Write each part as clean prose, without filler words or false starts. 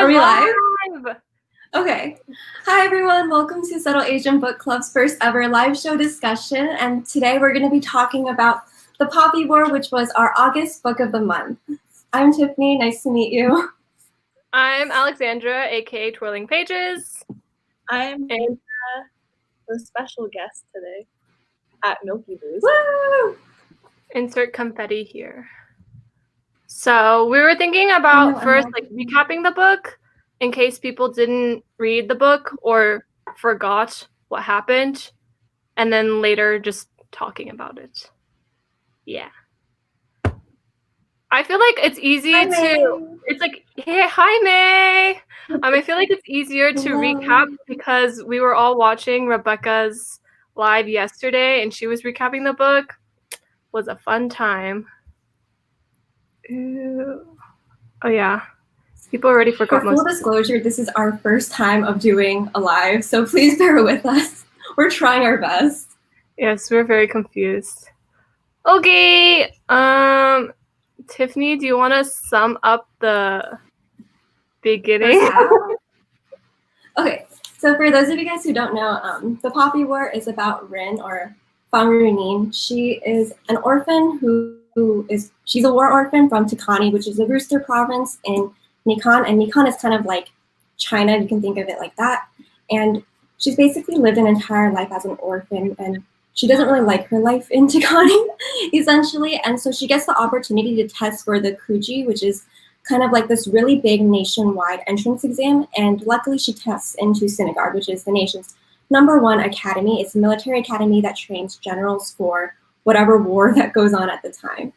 we live? Okay. Hi, everyone. Welcome to Subtle Asian Book Club's first ever live show discussion. And today we're going to be talking about The Poppy War, which was our August book of the month. I'm Tiffany. Nice to meet you. I'm Alexandra, aka Twirling Pages. I'm the special guest today at Milky Boo's. Woo! Insert confetti here. So we were thinking about recapping the book in case people didn't read the book or forgot what happened, and then later just talking about it. Yeah. I feel like it's easy it's like, hey, hi, May. I feel like it's easier to recap because we were all watching Rebecca's live yesterday and she was recapping the book. It was a fun time. Ew. Oh, yeah. People already forgot For full disclosure, this is our first time of doing a live, so please bear with us. We're trying our best. Yes, we're very confused. Okay. Tiffany, do you want to sum up the beginning? Okay, so for those of you guys who don't know, The Poppy War is about Rin, or Fang. She is an orphan she's a war orphan from Takani, which is a rooster province in Nikan, and Nikan is kind of like China, you can think of it like that. And she's basically lived an entire life as an orphan, and she doesn't really like her life in Takani, essentially. And so she gets the opportunity to test for the Kuji, which is kind of like this really big nationwide entrance exam. And luckily she tests into Sinagard, which is the nation's #1 academy. It's a military academy that trains generals for whatever war that goes on at the time.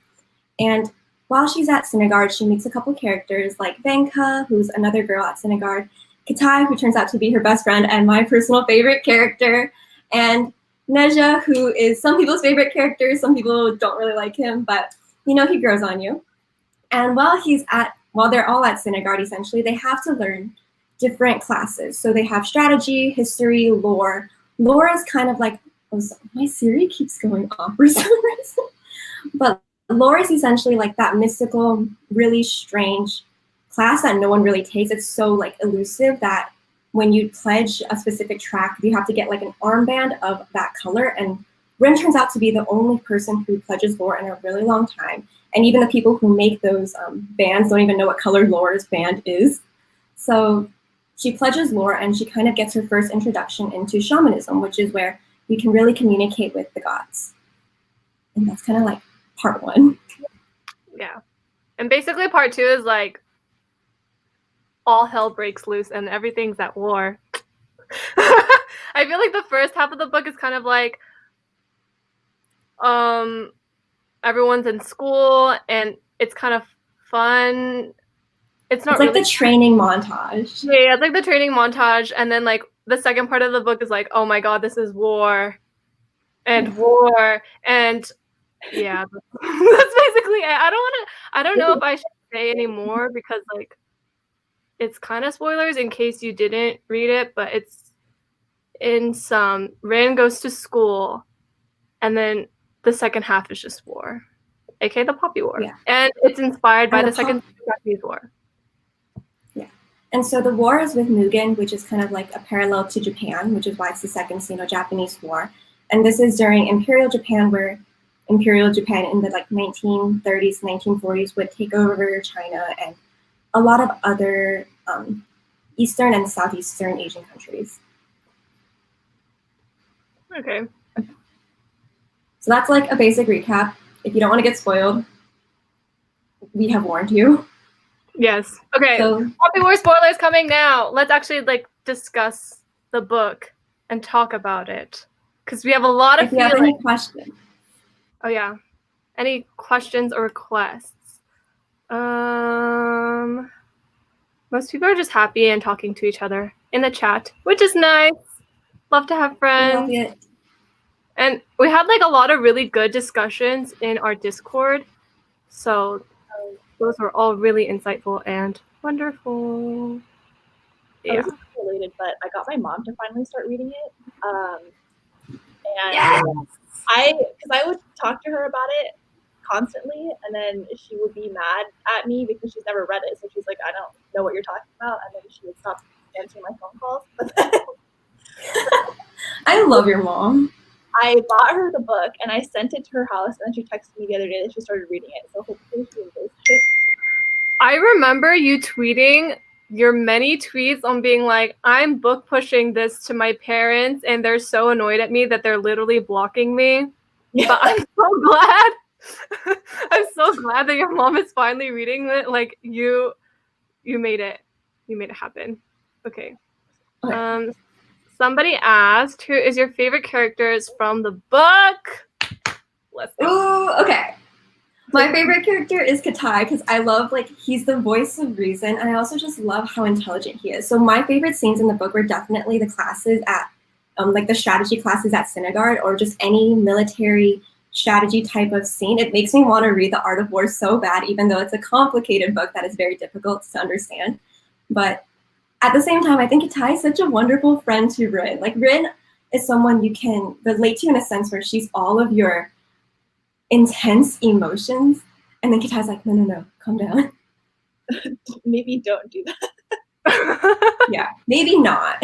And while she's at Sinagard, she meets a couple characters like Venka, who's another girl at Sinagard, Katai, who turns out to be her best friend and my personal favorite character, and Neja, who is some people's favorite character. Some people don't really like him, but you know, he grows on you. And while they're all at Sinagard, essentially, they have to learn different classes. So they have strategy, history, lore. Lore is kind of like, my Siri keeps going off for some reason. But lore is essentially like that mystical, really strange class that no one really takes. It's so like elusive that when you pledge a specific track, you have to get like an armband of that color. And Rin turns out to be the only person who pledges lore in a really long time. And even the people who make those bands don't even know what color lore's band is. So she pledges lore, and she kind of gets her first introduction into shamanism, which is where you can really communicate with the gods. And that's kind of like part 1. Yeah. And basically part 2 is like all hell breaks loose and everything's at war. I feel like the first half of the book is kind of like everyone's in school and it's kind of fun. It's not like the training montage. Yeah, it's like the training montage, and then like the second part of the book is like, oh my god, this is war and war, and yeah, that's basically it. I don't know if I should say any more because like it's kind of spoilers in case you didn't read it, but it's in some Rin goes to school, and then the second half is just war, aka the Poppy War. Yeah. And it's inspired by the second Japanese war. Yeah. And so the war is with Mugen, which is kind of like a parallel to Japan, which is why it's the second Sino-Japanese war. And this is during Imperial Japan, where Imperial Japan in the like 1930s, 1940s would take over China and a lot of other Eastern and Southeastern Asian countries. Okay. So that's like a basic recap. If you don't want to get spoiled, we have warned you. Yes. Okay. So, Poppy War spoilers coming now. Let's actually like discuss the book and talk about it because we have a lot of feelings. If you have any questions. Oh yeah. Any questions or requests? Most people are just happy and talking to each other in the chat, which is nice. Love to have friends. Love it. And we had like a lot of really good discussions in our Discord. So those were all really insightful and wonderful. Yeah. This is related, but I got my mom to finally start reading it. And yes! because I would talk to her about it constantly, and then she would be mad at me because she's never read it. So she's like, I don't know what you're talking about, and then she would stop answering my phone calls. I love your mom. I bought her the book and I sent it to her house, and then she texted me the other day that she started reading it. So hopefully she embraced it. I remember you tweeting your many tweets on being like, I'm book pushing this to my parents and they're so annoyed at me that they're literally blocking me. Yeah. But I'm so glad. I'm so glad that your mom is finally reading it. Like you made it. You made it happen. Okay. Somebody asked, who is your favorite characters from the book? Let's go. Ooh, okay. My favorite character is Katai because I love, like, he's the voice of reason, and I also just love how intelligent he is. So my favorite scenes in the book were definitely the classes at, like the strategy classes at Synagard, or just any military strategy type of scene. It makes me want to read The Art of War so bad, even though it's a complicated book that is very difficult to understand. But at the same time, I think Katai is such a wonderful friend to Rin. Like, Rin is someone you can relate to in a sense where she's all of your intense emotions, and then Katai's like, no, calm down. Maybe don't do that. Yeah, maybe not.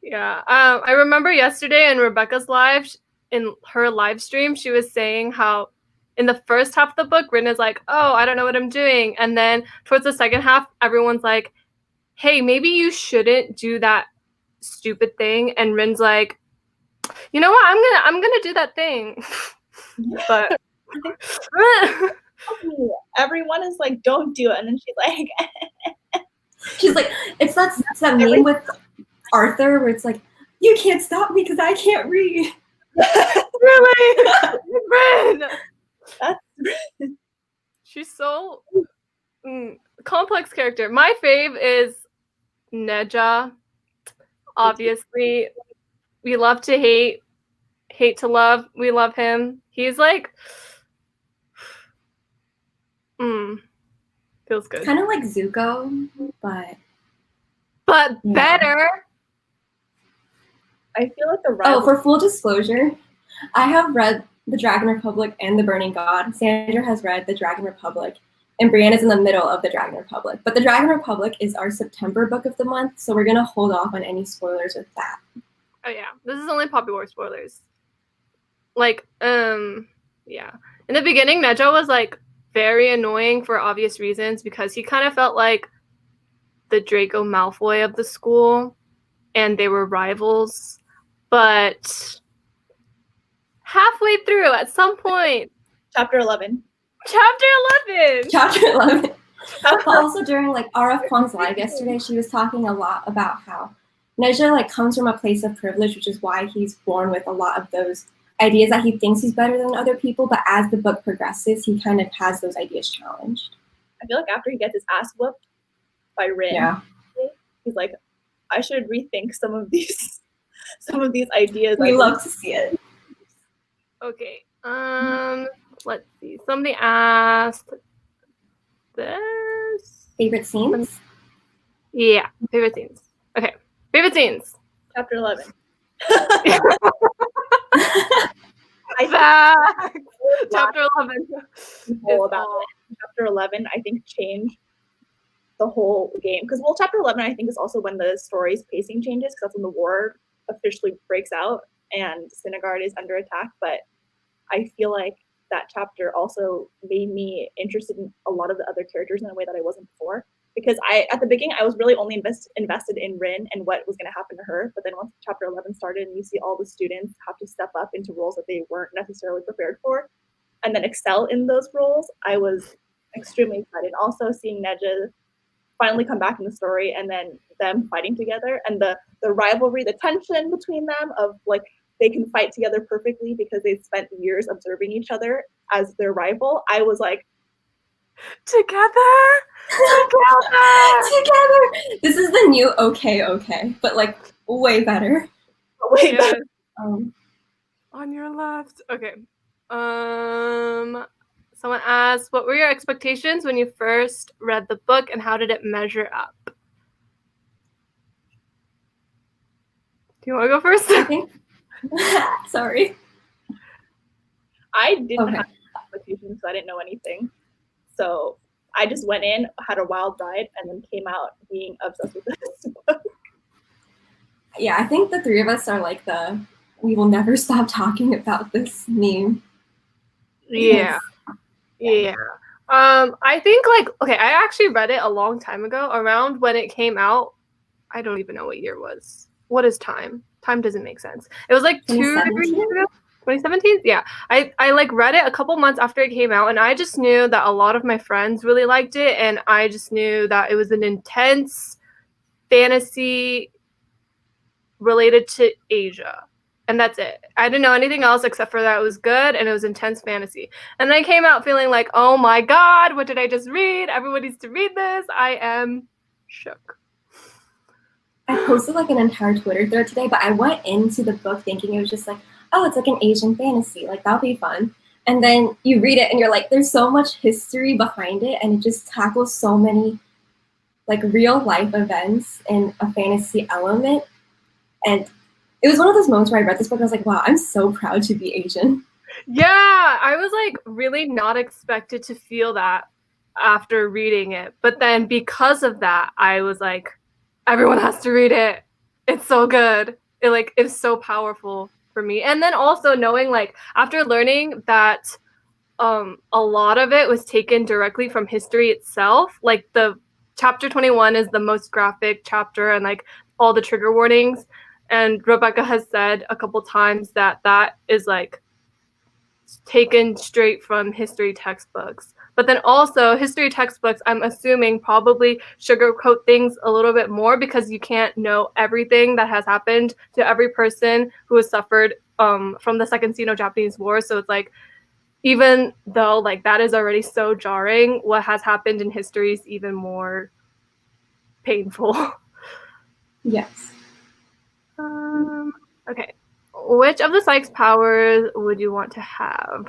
Yeah, I remember yesterday in Rebecca's in her live stream, she was saying how in the first half of the book, Rin is like, oh, I don't know what I'm doing. And then towards the second half, everyone's like, hey, maybe you shouldn't do that stupid thing. And Rin's like, you know what? I'm gonna do that thing. But everyone is like, don't do it, and then she's like, it's that meme with Arthur where it's like, you can't stop me because I can't read. Really? Rin! That's She's so complex character. My fave is Neja. Obviously, we love to hate to love. We love him. He's like, feels good. Kind of like Zuko, but better. I feel like the rival. Oh, for full disclosure, I have read The Dragon Republic and The Burning God. Sandra has read The Dragon Republic, and Breana's in the middle of The Dragon Republic. But The Dragon Republic is our September book of the month, so we're gonna hold off on any spoilers with that. Oh yeah, this is only Poppy War spoilers. Like, yeah. In the beginning, Neja was like very annoying for obvious reasons because he kind of felt like the Draco Malfoy of the school, and they were rivals. But halfway through, at some point, Chapter 11. Chapter 11. But also during like RF Kuang's live yesterday, she was talking a lot about how Neja like comes from a place of privilege, which is why he's born with a lot of those ideas that he thinks he's better than other people. But as the book progresses, he kind of has those ideas challenged. I feel like after he gets his ass whooped by Rin, he's like, I should rethink some of these ideas. We love to see it. Okay. Let's see. Somebody asked this. Favorite scenes? Yeah, favorite scenes. Okay. Favorite scenes. Chapter 11. Chapter 11. Chapter 11, I think, changed the whole game. Because, well, Chapter 11, I think, is also when the story's pacing changes, because that's when the war officially breaks out and Synagard is under attack. But I feel like that chapter also made me interested in a lot of the other characters in a way that I wasn't before. Because at the beginning, I was really only invested in Rin and what was going to happen to her. But then once Chapter 11 started and you see all the students have to step up into roles that they weren't necessarily prepared for and then excel in those roles, I was extremely excited. Also seeing Neja finally come back in the story and then them fighting together and the rivalry, the tension between them of like they can fight together perfectly because they've spent years observing each other as their rival. I was like, together. This is the new okay, but like way better. Way better. On your left. Okay. Someone asked, what were your expectations when you first read the book and how did it measure up? Do you want to go first? I think. Sorry. I didn't have expectations, so I didn't know anything. So I just went in, had a wild ride, and then came out being obsessed with this book. Yeah, I think the three of us are like the we will never stop talking about this meme. Yeah. Yeah. I think like okay, I actually read it a long time ago, around when it came out. I don't even know what year it was. What is time? Time doesn't make sense. It was like 2 or 3 years ago. 2017? Yeah. I like read it a couple months after it came out, and I just knew that a lot of my friends really liked it, and I just knew that it was an intense fantasy related to Asia. And that's it. I didn't know anything else except for that it was good and it was intense fantasy. And then I came out feeling like, oh my god, what did I just read? Everyone needs to read this. I am shook. I posted like an entire Twitter thread today, but I went into the book thinking it was just like, oh, it's like an Asian fantasy. Like, that'll be fun. And then you read it and you're like, there's so much history behind it, and it just tackles so many like real life events in a fantasy element. And it was one of those moments where I read this book and I was like, wow, I'm so proud to be Asian. Yeah, I was like really not expected to feel that after reading it. But then because of that, I was like, everyone has to read it. It's so good. It like is so powerful for me. And then also knowing like after learning that a lot of it was taken directly from history itself, like the chapter 21 is the most graphic chapter and like all the trigger warnings. And Rebecca has said a couple times that that is like taken straight from history textbooks. But then also history textbooks, I'm assuming probably sugarcoat things a little bit more because you can't know everything that has happened to every person who has suffered from the Second Sino-Japanese War. So it's like, even though like that is already so jarring, what has happened in history is even more painful. Yes. Okay. Which of the Psych's powers would you want to have?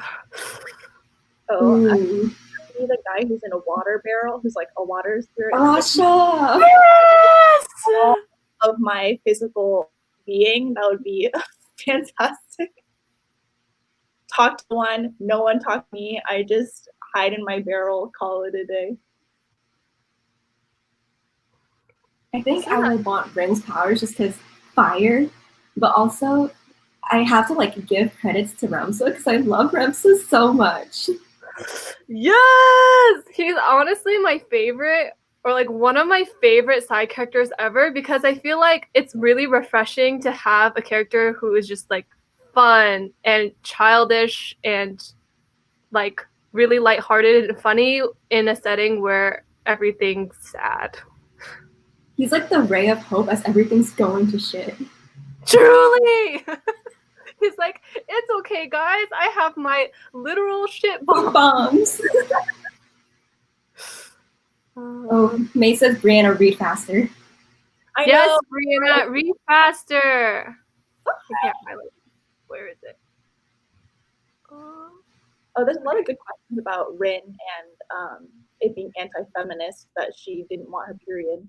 Oh, I see the guy who's in a water barrel, who's like a water spirit. Rasha! Yes! All of my physical being, that would be fantastic. Talk to one, no one talk to me. I just hide in my barrel, call it a day. I think I would want Rin's powers just because fire, but also I have to like give credits to Ramsa because I love Ramsa so much. Yes! He's honestly my favorite, or like one of my favorite side characters ever, because I feel like it's really refreshing to have a character who is just like fun and childish and like really lighthearted and funny in a setting where everything's sad. He's like the ray of hope as everything's going to shit. Truly! He's like, it's okay, guys. I have my literal shit bombs. Oh, May says Breana, read faster. Yes, Breana, read faster. I can't highlight. Where is it? Oh, there's a lot of good questions about Rin and it being anti-feminist, that she didn't want her period.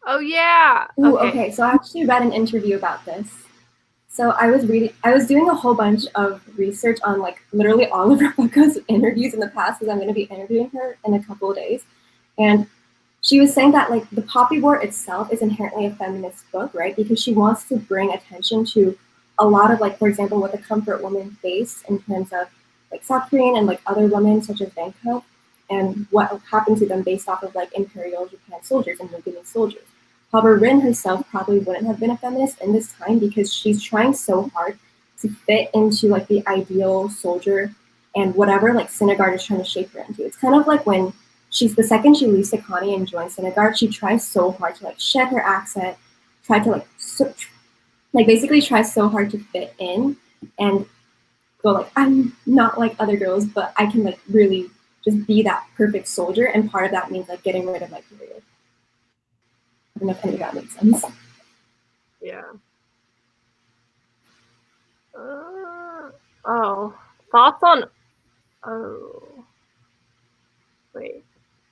Oh yeah. Ooh, okay. So I actually read an interview about this. So I was doing a whole bunch of research on like literally all of Rebecca's interviews in the past because I'm going to be interviewing her in a couple of days. And she was saying that like the Poppy War itself is inherently a feminist book, right? Because she wants to bring attention to a lot of like, for example, what the comfort women face in terms of like South Korean and like other women such as Bangkok and what happened to them based off of like Imperial Japan soldiers and Japanese soldiers. However, Rin herself probably wouldn't have been a feminist in this time because she's trying so hard to fit into like the ideal soldier and whatever like Synagard is trying to shape her into. It's kind of like when the second she leaves Sakani and joins Synagard, she tries so hard to like shed her accent, try to like basically try so hard to fit in and go like, I'm not like other girls, but I can like really just be that perfect soldier. And part of that means like getting rid of my period. I don't know if any of that makes sense. Yeah. Thoughts on... Oh. Wait.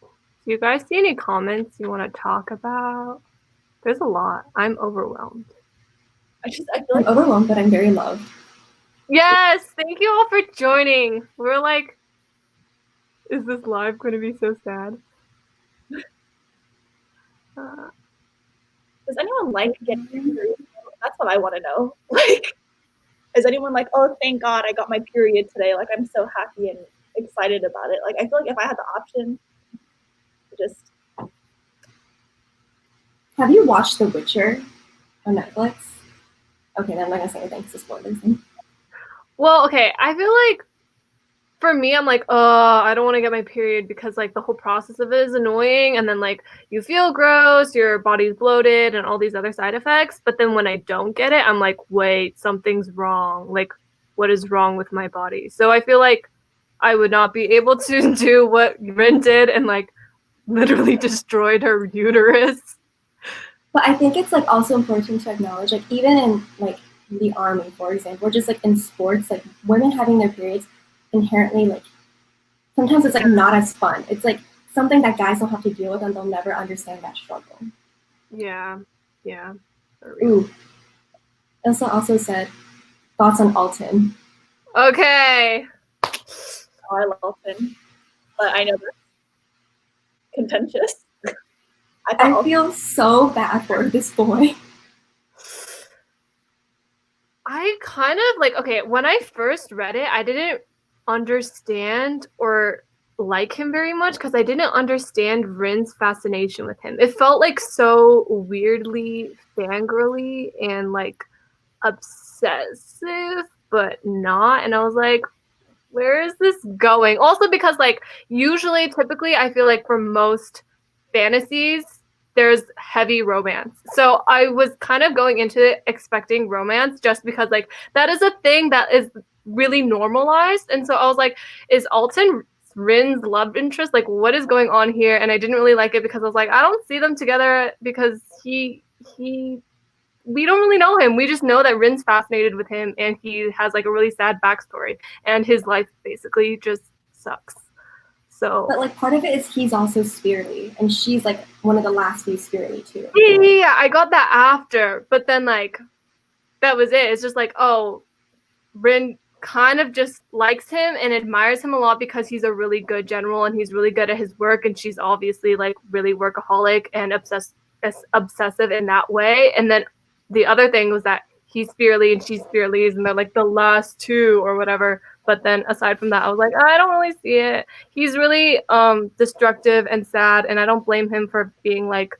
Do you guys see any comments you want to talk about? There's a lot. I'm overwhelmed. I feel like I'm overwhelmed, but I'm very loved. Yes, thank you all for joining. We're like, is this live going to be so sad? Does anyone like getting period? That's what I want to know. Like, is anyone like, oh, thank God I got my period today? Like, I'm so happy and excited about it. Like, I feel like if I had the option to just. Have you watched The Witcher on Netflix? Okay, then I'm not gonna say anything to spoilers. Well, okay, I feel like for me, I'm like, I don't want to get my period because like the whole process of it is annoying, and then like you feel gross, your body's bloated, and all these other side effects. But then when I don't get it, I'm like, wait, something's wrong. Like, what is wrong with my body? So I feel like I would not be able to do what Rin did and like literally destroyed her uterus. But I think it's like also important to acknowledge, like even in like the army, for example, or just like in sports, like women having their periods inherently like sometimes it's like not as fun. It's like something that guys don't have to deal with and they'll never understand that struggle. Yeah. Ooh. Elsa also said thoughts on Alton. Okay. Oh, I love Alton, but I know that's contentious. I feel so bad for this boy. I kind of like, okay, when I first read it, I didn't understand or like him very much because I didn't understand Rin's fascination with him. It felt like so weirdly fangirly and like obsessive, but not. And I was like, where is this going? Also because like usually typically I feel like for most fantasies there's heavy romance. So I was kind of going into it expecting romance just because like that is a thing that is really normalized. And so I was like, is Alton Rin's love interest? Like what is going on here? And I didn't really like it because I was like, I don't see them together because we don't really know him. We just know that Rin's fascinated with him and he has like a really sad backstory and his life basically just sucks. So But like part of it is he's also spirally and she's like one of the last few spirally too. yeah, I got that after, but then like that was it. It's just like, oh, Rin kind of just likes him and admires him a lot because he's a really good general and he's really good at his work, and she's obviously like really workaholic and obsessive in that way. And then the other thing was that he's spirally and she's spirally, and they're like the last two or whatever. But then aside from that, I was like, I don't really see it. He's really destructive and sad, and I don't blame him for being like,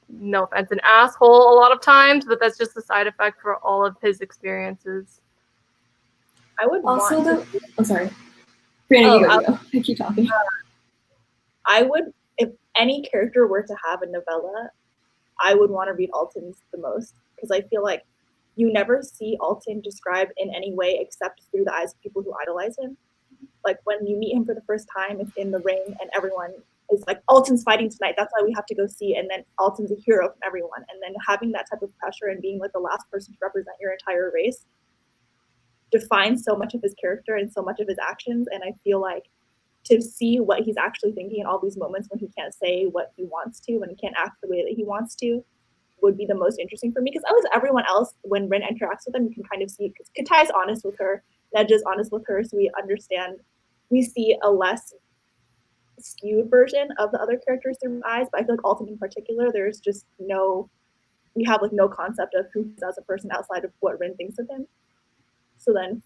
no offense, an asshole a lot of times, but that's just a side effect for all of his experiences. I would also want the oh sorry. Breana, you go. I keep talking. I would, if any character were to have a novella, I would want to read Alton's the most because I feel like you never see Alton described in any way except through the eyes of people who idolize him. Like when you meet him for the first time, it's in the ring and everyone is like, Alton's fighting tonight, that's why we have to go see, and then Alton's a hero from everyone. And then having that type of pressure and being like the last person to represent your entire race defines so much of his character and so much of his actions. And I feel like to see what he's actually thinking in all these moments when he can't say what he wants to, when he can't act the way that he wants to, would be the most interesting for me. Because always everyone else, when Rin interacts with them, you can kind of see, because Katai's honest with her, Nedja's honest with her, so we understand, we see a less skewed version of the other characters through eyes. But I feel like Alton in particular, there's just no, we have like no concept of who he is as a person outside of what Rin thinks of him. So then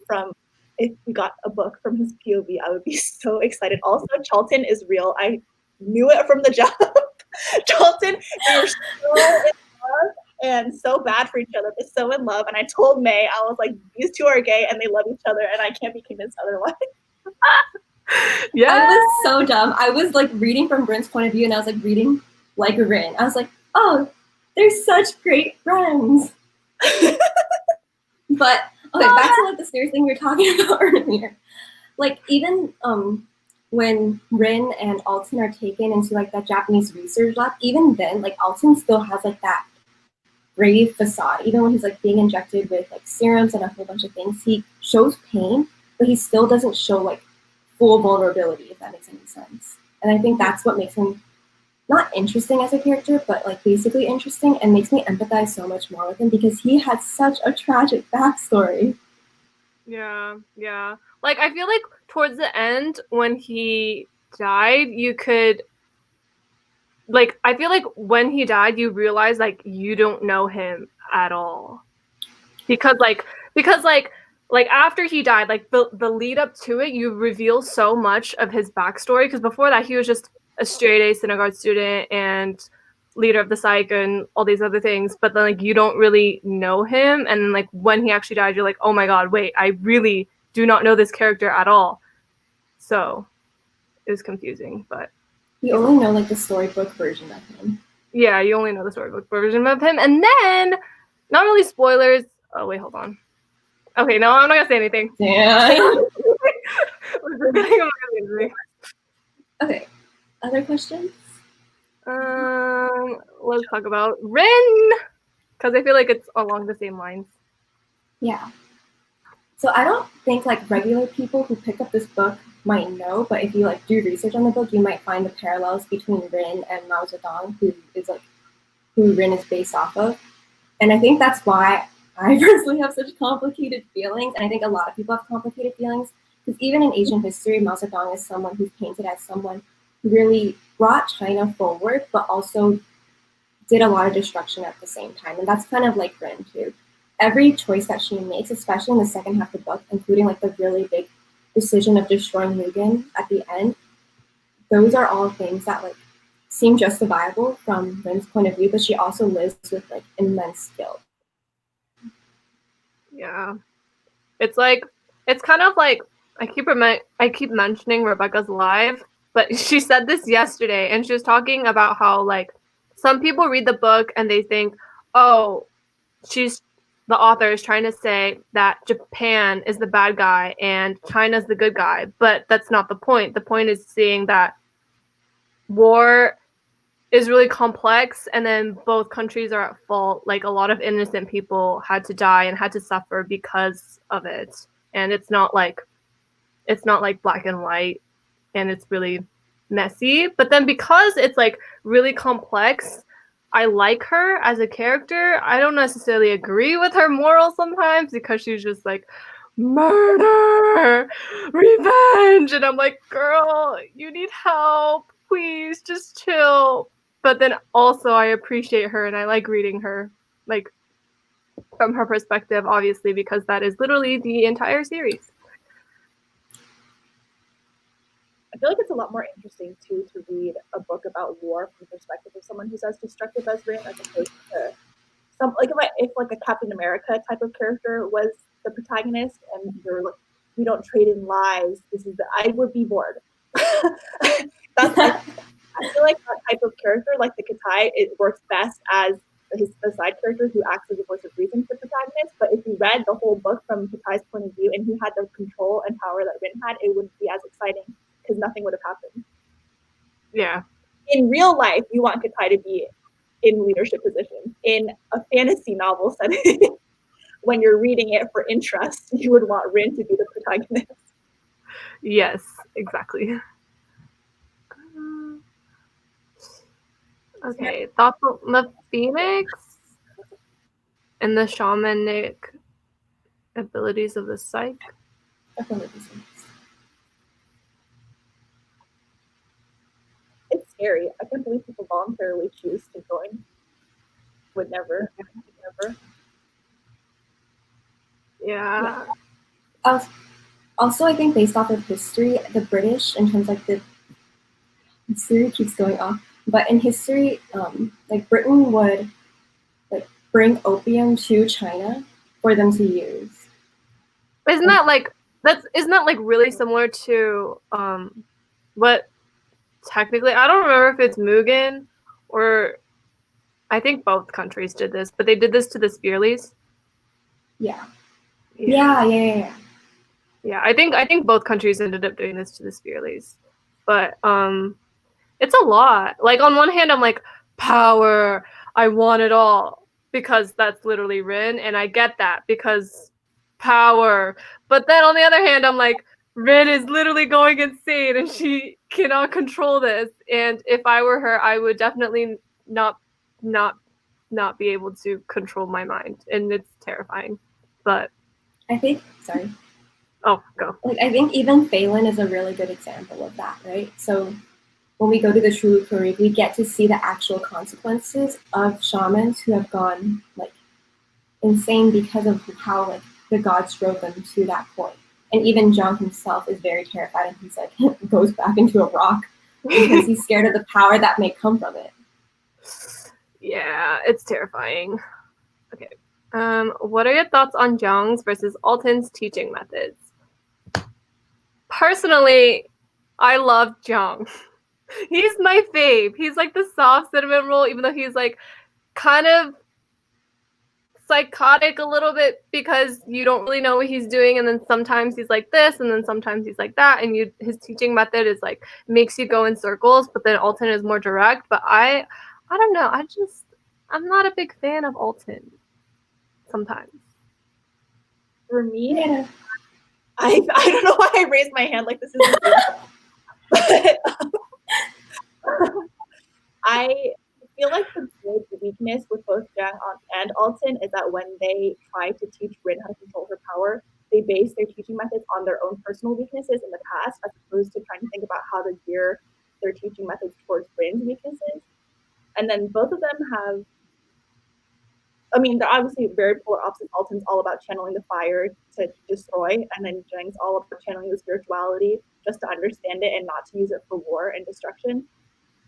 if we got a book from his POV, I would be so excited. Also, Charlton is real. I knew it from the jump. Charlton, they're so in love and so bad for each other, but so in love. And I told May, I was like, these two are gay and they love each other, and I can't be convinced otherwise. Yeah, I was so dumb. I was like reading from Rin's point of view, and I was like reading like Rin. I was like, oh, they're such great friends. But okay, back to like the stairs thing we were talking about earlier. Like even when Rin and Alton are taken into like that Japanese research lab, even then, like Alton still has like that brave facade. Even when he's like being injected with like serums and a whole bunch of things, he shows pain, but he still doesn't show like full vulnerability, if that makes any sense. And I think that's what makes him not interesting as a character, but like basically interesting, and makes me empathize so much more with him because he had such a tragic backstory. Yeah, yeah. Like, I feel like towards the end, when he died, you could, like, I feel like when he died, you realize, like, you don't know him at all. Because, like after he died, like, the lead up to it, you reveal so much of his backstory. Because before that, he was just a straight-A synagogue student and leader of the psych and all these other things. But then, like, you don't really know him. And then, like, when he actually died, you're like, oh my god, wait, I really do not know this character at all. So it was confusing, but You only know like the storybook version of him. yeah, you only know the storybook version of him. And then, not really spoilers. Oh wait, hold on. Okay, no, I'm not gonna say anything. Yeah. I'm not gonna say anything. Okay. Other questions? Let's talk about Rin, because I feel like it's along the same lines. Yeah. So I don't think like regular people who pick up this book might know, but if you like do research on the book, you might find the parallels between Rin and Mao Zedong, who Rin is based off of. And I think that's why I personally have such complicated feelings, and I think a lot of people have complicated feelings, because even in Asian history, Mao Zedong is someone who's painted as someone who really brought China forward, but also did a lot of destruction at the same time. And that's kind of like Rin too. Every choice that she makes, especially in the second half of the book, including like the really big decision of destroying Mugen at the end, those are all things that like seem justifiable from Rin's point of view, but she also lives with like immense guilt. Yeah, it's like, it's kind of like, I keep mentioning Rebecca's Live, but she said this yesterday, and she was talking about how like some people read the book and they think, oh, the author is trying to say that Japan is the bad guy and China's the good guy, but that's not the point. The point is seeing that war is really complex, and then both countries are at fault. Like, a lot of innocent people had to die and had to suffer because of it, and it's not like black and white, and it's really messy. But then because it's like really complex, I like her as a character. I don't necessarily agree with her morals sometimes, because she's just like, murder, revenge, and I'm like, girl, you need help, please just chill. But then also I appreciate her and I like reading her, like, from her perspective, obviously, because that is literally the entire series. I feel like it's a lot more interesting too to read a book about war from the perspective of someone who's as destructive as Rin, as opposed to some like if like a Captain America type of character was the protagonist, and you're like, we don't trade in lives. I would be bored. That's like, I feel like that type of character, like the Katai, it works best as the side character who acts as a voice of reason for the protagonist. But if you read the whole book from Katai's point of view and he had the control and power that Rin had, it wouldn't be as exciting, because nothing would have happened. Yeah. In real life, you want Katai to be in leadership positions. In a fantasy novel setting, when you're reading it for interest, you would want Rin to be the protagonist. Yes, exactly. Okay, thoughts on the Phoenix and the shamanic abilities of the psych. It's scary. I can't believe people voluntarily choose to join. Would never. Yeah. Also, I think based off of history, the British, in terms of like the history keeps going off, but in history, like Britain would like bring opium to China for them to use. Isn't that like really similar to what technically, I don't remember if it's Mugen or, I think both countries did this, but they did this to the Spearleys. Yeah. Yeah, I think both countries ended up doing this to the Spearleys. But it's a lot. Like, on one hand, I'm like, power, I want it all, because that's literally Rin, and I get that, because power. But then on the other hand, I'm like, Rin is literally going insane and she cannot control this. And if I were her, I would definitely not be able to control my mind, and it's terrifying. But I think, sorry, Oh, go. Like, I think even Phelan is a really good example of that, right? So when we go to the True Creek, we get to see the actual consequences of shamans who have gone like insane because of how like the gods drove them to that point. And even Zhong himself is very terrified, and he's like goes back into a rock because he's scared of the power that may come from it. Yeah, it's terrifying. Okay. What are your thoughts on Zhong's versus Alton's teaching methods? Personally, I love Zhong. He's my fave. He's like the soft cinnamon roll, even though he's like kind of psychotic a little bit because you don't really know what he's doing, and then sometimes he's like this and then sometimes he's like that, and his teaching method is like makes you go in circles, but then Alton is more direct. But I don't know, I'm not a big fan of Alton sometimes. For me, Yeah. I don't know why I raised my hand like this is but I feel like the big weakness with both Zhang and Alton is that when they try to teach Rin how to control her power, they base their teaching methods on their own personal weaknesses in the past, as opposed to trying to think about how to gear their teaching methods towards Rin's weaknesses. And then both of them have, I mean, they're obviously very polar opposites. Alton's all about channeling the fire to destroy, and then Zhang's all about channeling the spirituality just to understand it and not to use it for war and destruction.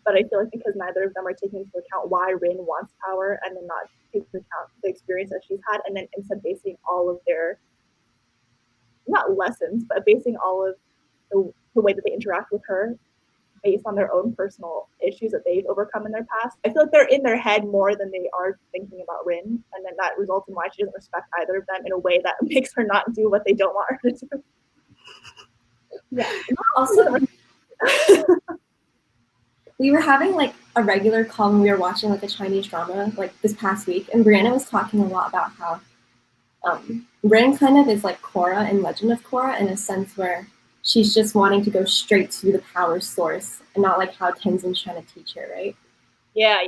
But I feel like because neither of them are taking into account why Rin wants power, and then not taking into account the experience that she's had, and then instead basing all of their, not lessons, but basing all of the way that they interact with her based on their own personal issues that they've overcome in their past. I feel like they're in their head more than they are thinking about Rin, and then that results in why she doesn't respect either of them in a way that makes her not do what they don't want her to do. Yeah. Also, we were having like a regular call when we were watching like a Chinese drama like this past week, and Breana was talking a lot about how Rin kind of is like Korra in Legend of Korra in a sense where she's just wanting to go straight to the power source and not like how Tenzin's trying to teach her, right? Yeah.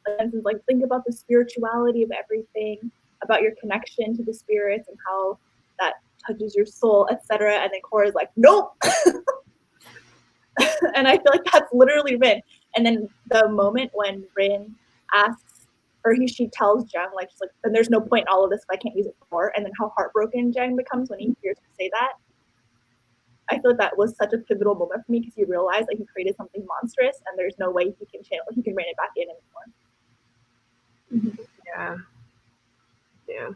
Tenzin's like, think about the spirituality of everything, about your connection to the spirits and how that touches your soul, etc. And then Korra's like, nope. And I feel like that's literally Rin. And then the moment when Rin asks, or she tells Zhang, like, she's like, then there's no point in all of this if I can't use it for, and then how heartbroken Zhang becomes when he hears her say that. I feel like that was such a pivotal moment for me because he realized that he created something monstrous and there's no way he can rein it back in anymore. Yeah.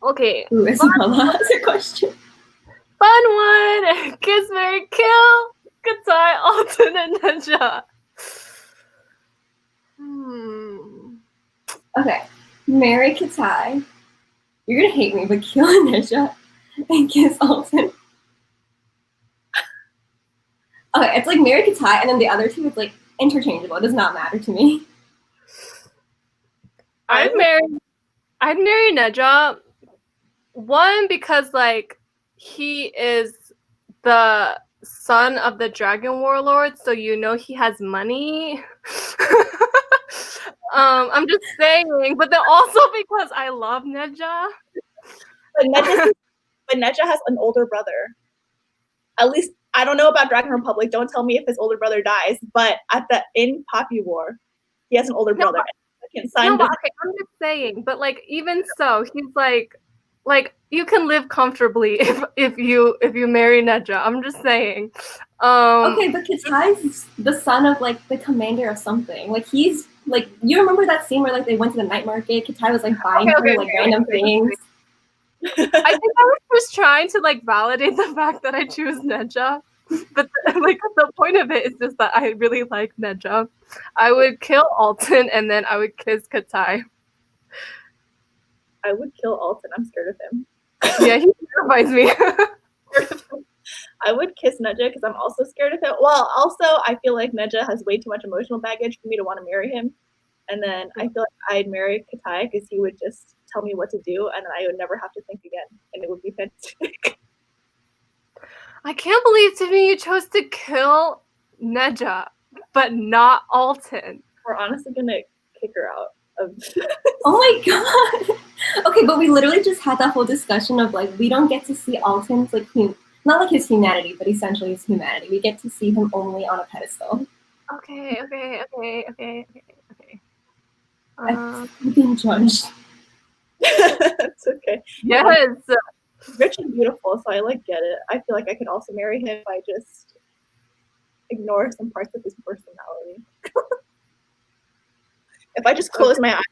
Okay. Ooh, Isabella has a question. Fun one. Kiss, marry, kill. Katai, Alton, and Ninja. Okay. Marry Katai. You're gonna hate me, but kill Ninja and kiss Alton. Okay, it's like marry Katai, and then the other two, it's like interchangeable. It does not matter to me. I'd marry Neja. One, because like he is the son of the dragon warlord, so you know he has money. I'm just saying, but then also because I love Neja. But Neja has an older brother. At least I don't know about Dragon Republic. Don't tell me if his older brother dies. But in Poppy War, he has an older brother. Okay, I'm just saying. But like even so, he's like you can live comfortably if you marry Neja. I'm just saying. Okay, but Katai's the son of like the commander of something. Like he's like, you remember that scene where like they went to the night market? Katai was like buying her like random things. I think I was just trying to like validate the fact that I choose Neja, but like the point of it is just that I really like Neja. I would kill Alton and then I would kiss Katai. I would kill Alton. I'm scared of him. Yeah, he terrifies me. I would kiss Neja because I'm also scared of him. Well, also I feel like Neja has way too much emotional baggage for me to want to marry him. And then I feel like I'd marry Katai because he would just tell me what to do, and then I would never have to think again, and it would be fantastic. I can't believe, Tiffany, you chose to kill Neja, but not Alton. We're honestly gonna kick her out of Oh my god. Okay, but we literally just had that whole discussion of like we don't get to see Alton's like not like his humanity, but essentially his humanity. We get to see him only on a pedestal. Okay. I've been judged. It's okay. Yes. Rich and beautiful, so I like get it. I feel like I could also marry him if I just ignore some parts of his personality. If I just close my eyes.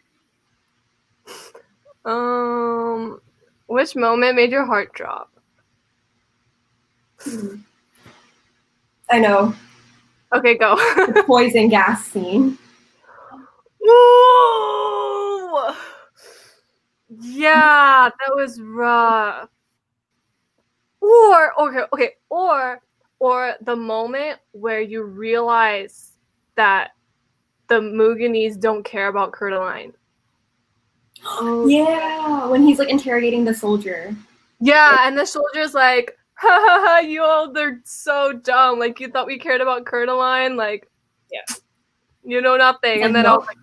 Which moment made your heart drop? I know. Okay, go. The poison gas scene. Ooh! Yeah, that was rough. Or the moment where you realize that the Muganese don't care about Curtaline. Yeah, when he's like interrogating the soldier. Yeah, and the soldier's like, ha ha ha, you all, they're so dumb. Like, you thought we cared about Curtaline? Like, Yeah. You know nothing. And then I was like,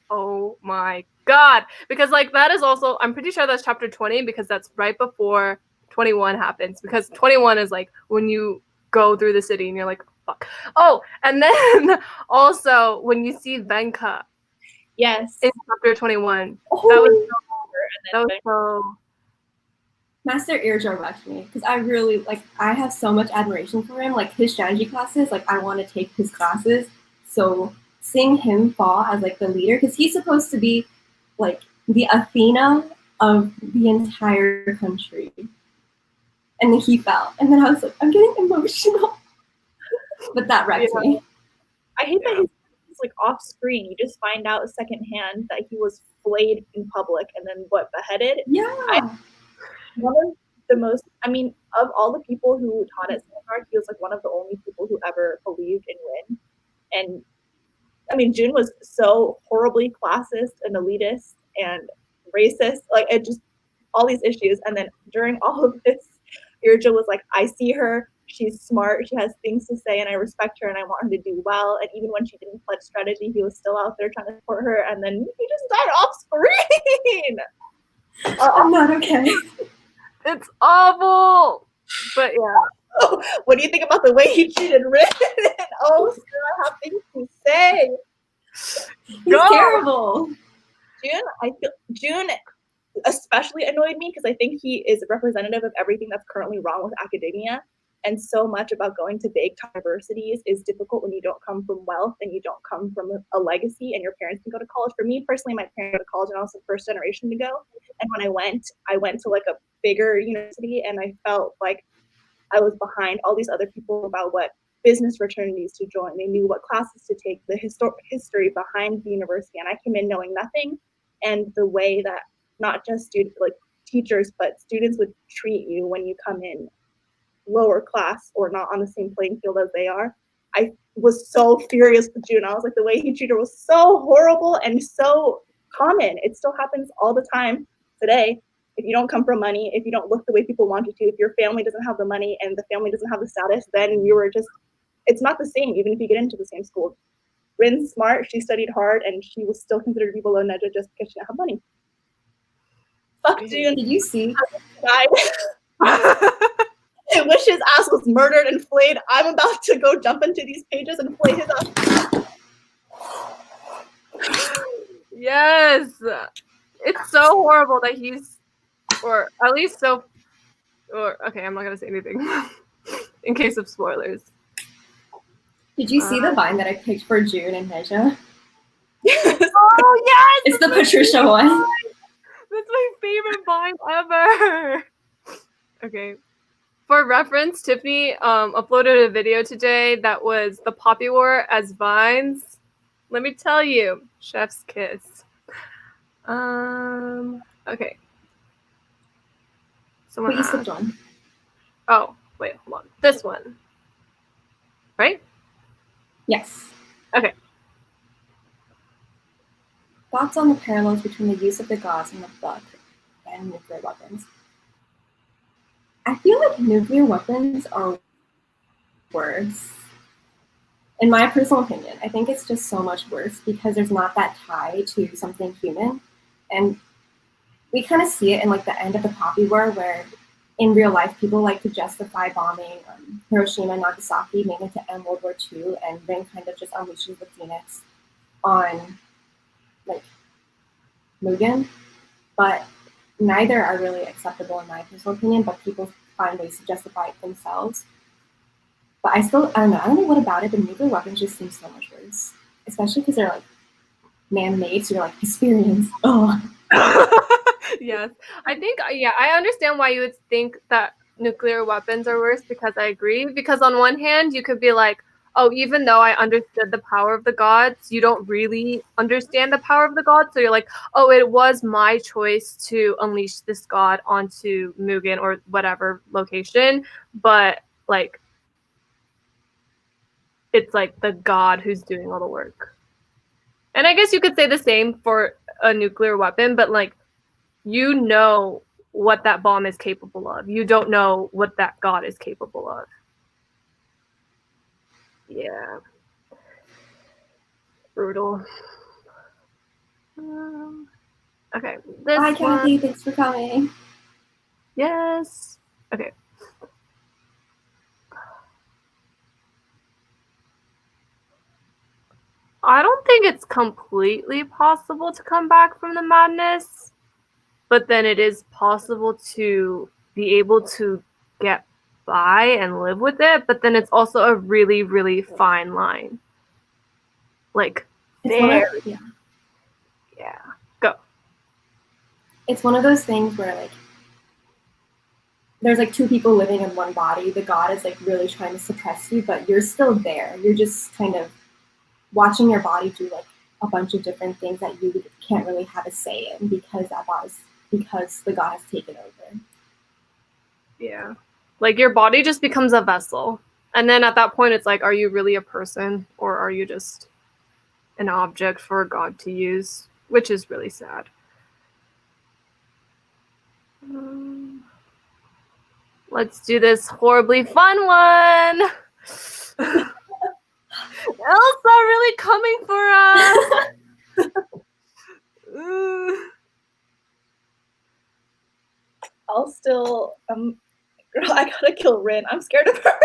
oh my god. Because, like, that is also, I'm pretty sure that's chapter 20 because that's right before 21 happens. Because 21 is, like, when you go through the city and you're like, fuck. Oh, and then also when you see Venka. Yes. In chapter 21. Oh. That was so... Master Eardrum wrecked me because I really I have so much admiration for him. Like his strategy classes, like I want to take his classes. So seeing him fall as like the leader, because he's supposed to be like the Athena of the entire country, and then he fell, and then I was like, I'm getting emotional. But that wrecked me. I hate that he's like off screen. You just find out secondhand that he was flayed in public and then beheaded. Yeah. One of the most, of all the people who taught at Sandmark, he was like one of the only people who ever believed in Rin. And June was so horribly classist and elitist and racist, like it just all these issues. And then during all of this, Irja was like, I see her, she's smart, she has things to say, and I respect her and I want her to do well. And even when she didn't pledge strategy, he was still out there trying to support her, and then he just died off screen. I'm not okay. It's awful. But yeah. Oh, what do you think about the way he treated Rin? Oh, sir, I have things to say. He's terrible. June especially annoyed me because I think he is representative of everything that's currently wrong with academia. And so much about going to big universities is difficult when you don't come from wealth and you don't come from a legacy and your parents can go to college. For me personally, my parents go to college and I was the first generation to go. And when I went to like a bigger university and I felt like I was behind all these other people about what business fraternities to join. They knew what classes to take, the history behind the university. And I came in knowing nothing. And the way that not just teachers, but students would treat you when you come in lower class or not on the same playing field as they are. I was so furious with June. I was like, the way he treated her was so horrible and so common. It still happens all the time today. If you don't come from money, if you don't look the way people want you to, if your family doesn't have the money and the family doesn't have the status, then it's not the same, even if you get into the same school. Rin's smart, she studied hard, and she was still considered to be below Nedja just because she didn't have money. Fuck June. Did you see? Died. I wish his ass was murdered and flayed. I'm about to go jump into these pages and flay his ass. Yes. It's so horrible that he's, or at least so, or okay, I'm not going to say anything in case of spoilers. Did you see the vine that I picked for June and Nedja? Oh, yes! It's the Patricia one. That's my favorite vine ever. Okay. For reference, Tiffany uploaded a video today that was the Poppy War as vines. Let me tell you, chef's kiss. Okay. Someone Wait, you skipped one. Oh, wait, hold on. This one. Right? Yes. Okay. Thoughts on the parallels between the use of the gauze and the book and nuclear weapons? I feel like nuclear weapons are worse. in my personal opinion, I think it's just so much worse because there's not that tie to something human. And we kind of see it in like the end of the Poppy War, where in real life people like to justify bombing Hiroshima and Nagasaki, mainly to end World War II, and then kind of just unleashes the phoenix on like Mugen. But neither are really acceptable in my personal opinion, but people find ways to justify it themselves. But I don't know what about it, but nuclear weapons just seem so much worse. Especially because they're like man-made, so you're like, experience. Oh. Yes. I think, I understand why you would think that nuclear weapons are worse, because I agree. Because on one hand, you could be like, oh, even though I understood the power of the gods, you don't really understand the power of the gods. So you're like, oh, it was my choice to unleash this god onto Mugen or whatever location. But like, it's like the god who's doing all the work. And I guess you could say the same for a nuclear weapon, but like, you know what that bomb is capable of. You don't know what that god is capable of. Yeah. Brutal. Okay. Bye, Kathy. Thanks for coming. Yes. Okay. I don't think it's completely possible to come back from the madness, but then it is possible to be able to get by and live with it, but then it's also a really, really fine line. Like, there. Yeah. Go. It's one of those things where like there's like two people living in one body. The god is like really trying to suppress you, but you're still there. You're just kind of watching your body do like a bunch of different things that you can't really have a say in because because the god has taken over. Yeah. Like, your body just becomes a vessel. And then at that point, it's like, are you really a person, or are you just an object for a god to use? Which is really sad. Let's do this horribly fun one. Elsa really coming for us. I'll still girl, I gotta kill Rin. I'm scared of her.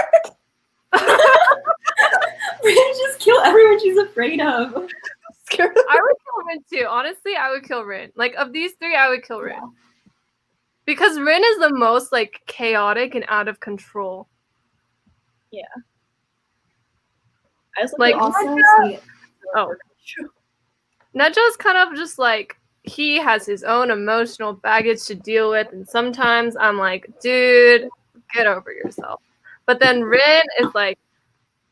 Rin just kill everyone she's afraid of. I'm scared of her. I would kill Rin too. Honestly, I would kill Rin. Like, of these three, I would kill Rin. Yeah. Because Rin is the most like chaotic and out of control. Yeah. I just Like, also see it. Oh. Nejo's kind of just like, he has his own emotional baggage to deal with, and sometimes I'm like, dude, get over yourself. But then Rin is like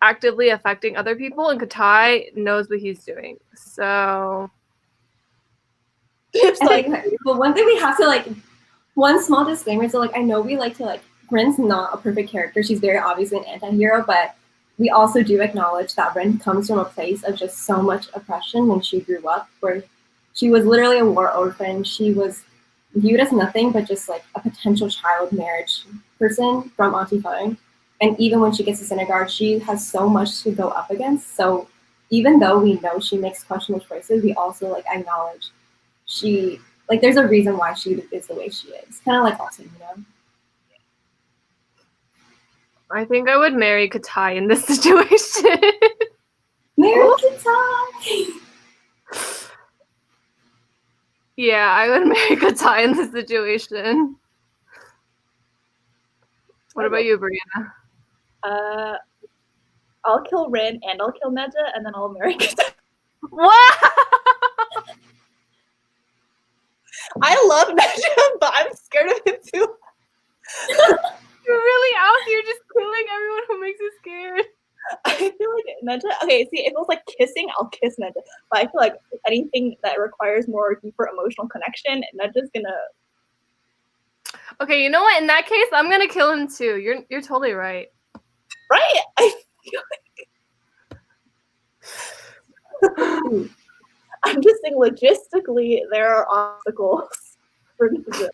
actively affecting other people, and Katai knows what he's doing. So And, like, but one thing we have to like, one small disclaimer. So like, I know we like to like, Rin's not a perfect character. She's very obviously an anti-hero, but we also do acknowledge that Rin comes from a place of just so much oppression when she grew up, where she was literally a war orphan. She was viewed as nothing but just like a potential child marriage person from Auntie Fang. And even when she gets to Senegal, she has so much to go up against. So even though we know she makes questionable choices, we also like acknowledge she, like, there's a reason why she is the way she is. Kind of like Alton, you know? I think I would marry Katai in this situation. Marry Katai! Yeah, I would marry Katai in this situation. What about you, Breana? I'll kill Rin and I'll kill Neja, and then I'll marry Katai. What? I love Neja, but I'm scared of him too. You're really out here just killing everyone who makes you scared. I feel like Neja, okay, see, if it was like kissing, I'll kiss Neja. But I feel like anything that requires more deeper emotional connection, Neja's gonna. Okay, you know what? In that case, I'm gonna kill him too. You're totally right. Right? I feel like. I'm just saying, logistically, there are obstacles for Neja.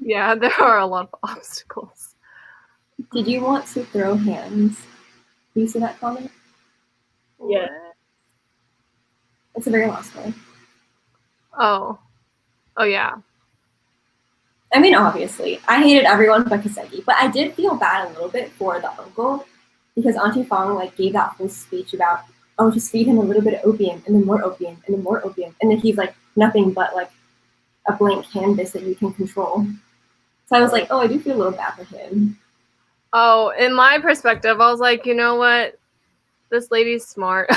Yeah, there are a lot of obstacles. Did you want to throw hands? Do you see that comment? Yeah. What? It's a very long story. Oh yeah. I mean, obviously, I hated everyone but Kaseki, but I did feel bad a little bit for the uncle because Auntie Fong like gave that whole speech about, oh, just feed him a little bit of opium and then more opium and then more opium, and then he's like nothing but like a blank canvas that you can control. So I was like, oh, I do feel a little bad for him. Oh, in my perspective, I was like, you know what? This lady's smart.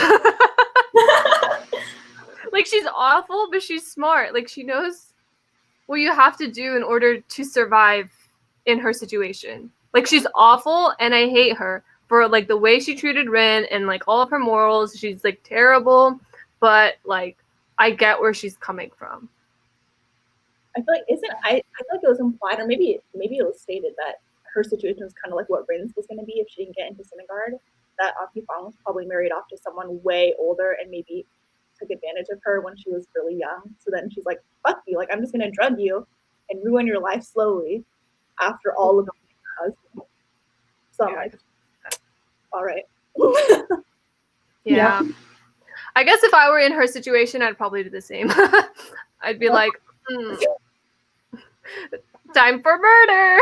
Like, she's awful, but she's smart. Like, she knows what you have to do in order to survive in her situation. Like, she's awful, and I hate her for, like, the way she treated Rin and, like, all of her morals. She's, like, terrible, but, like, I get where she's coming from. I feel like I feel like it was implied, or maybe it was stated that her situation was kind of like what Rin's was going to be if she didn't get into kindergarten. That Auntie Fong was probably married off to someone way older and maybe took advantage of her when she was really young. So then she's like, "Fuck you! Like I'm just going to drug you and ruin your life slowly after all of your husband." So I'm like, all right. Yeah. I guess if I were in her situation, I'd probably do the same. I'd be like, time for murder.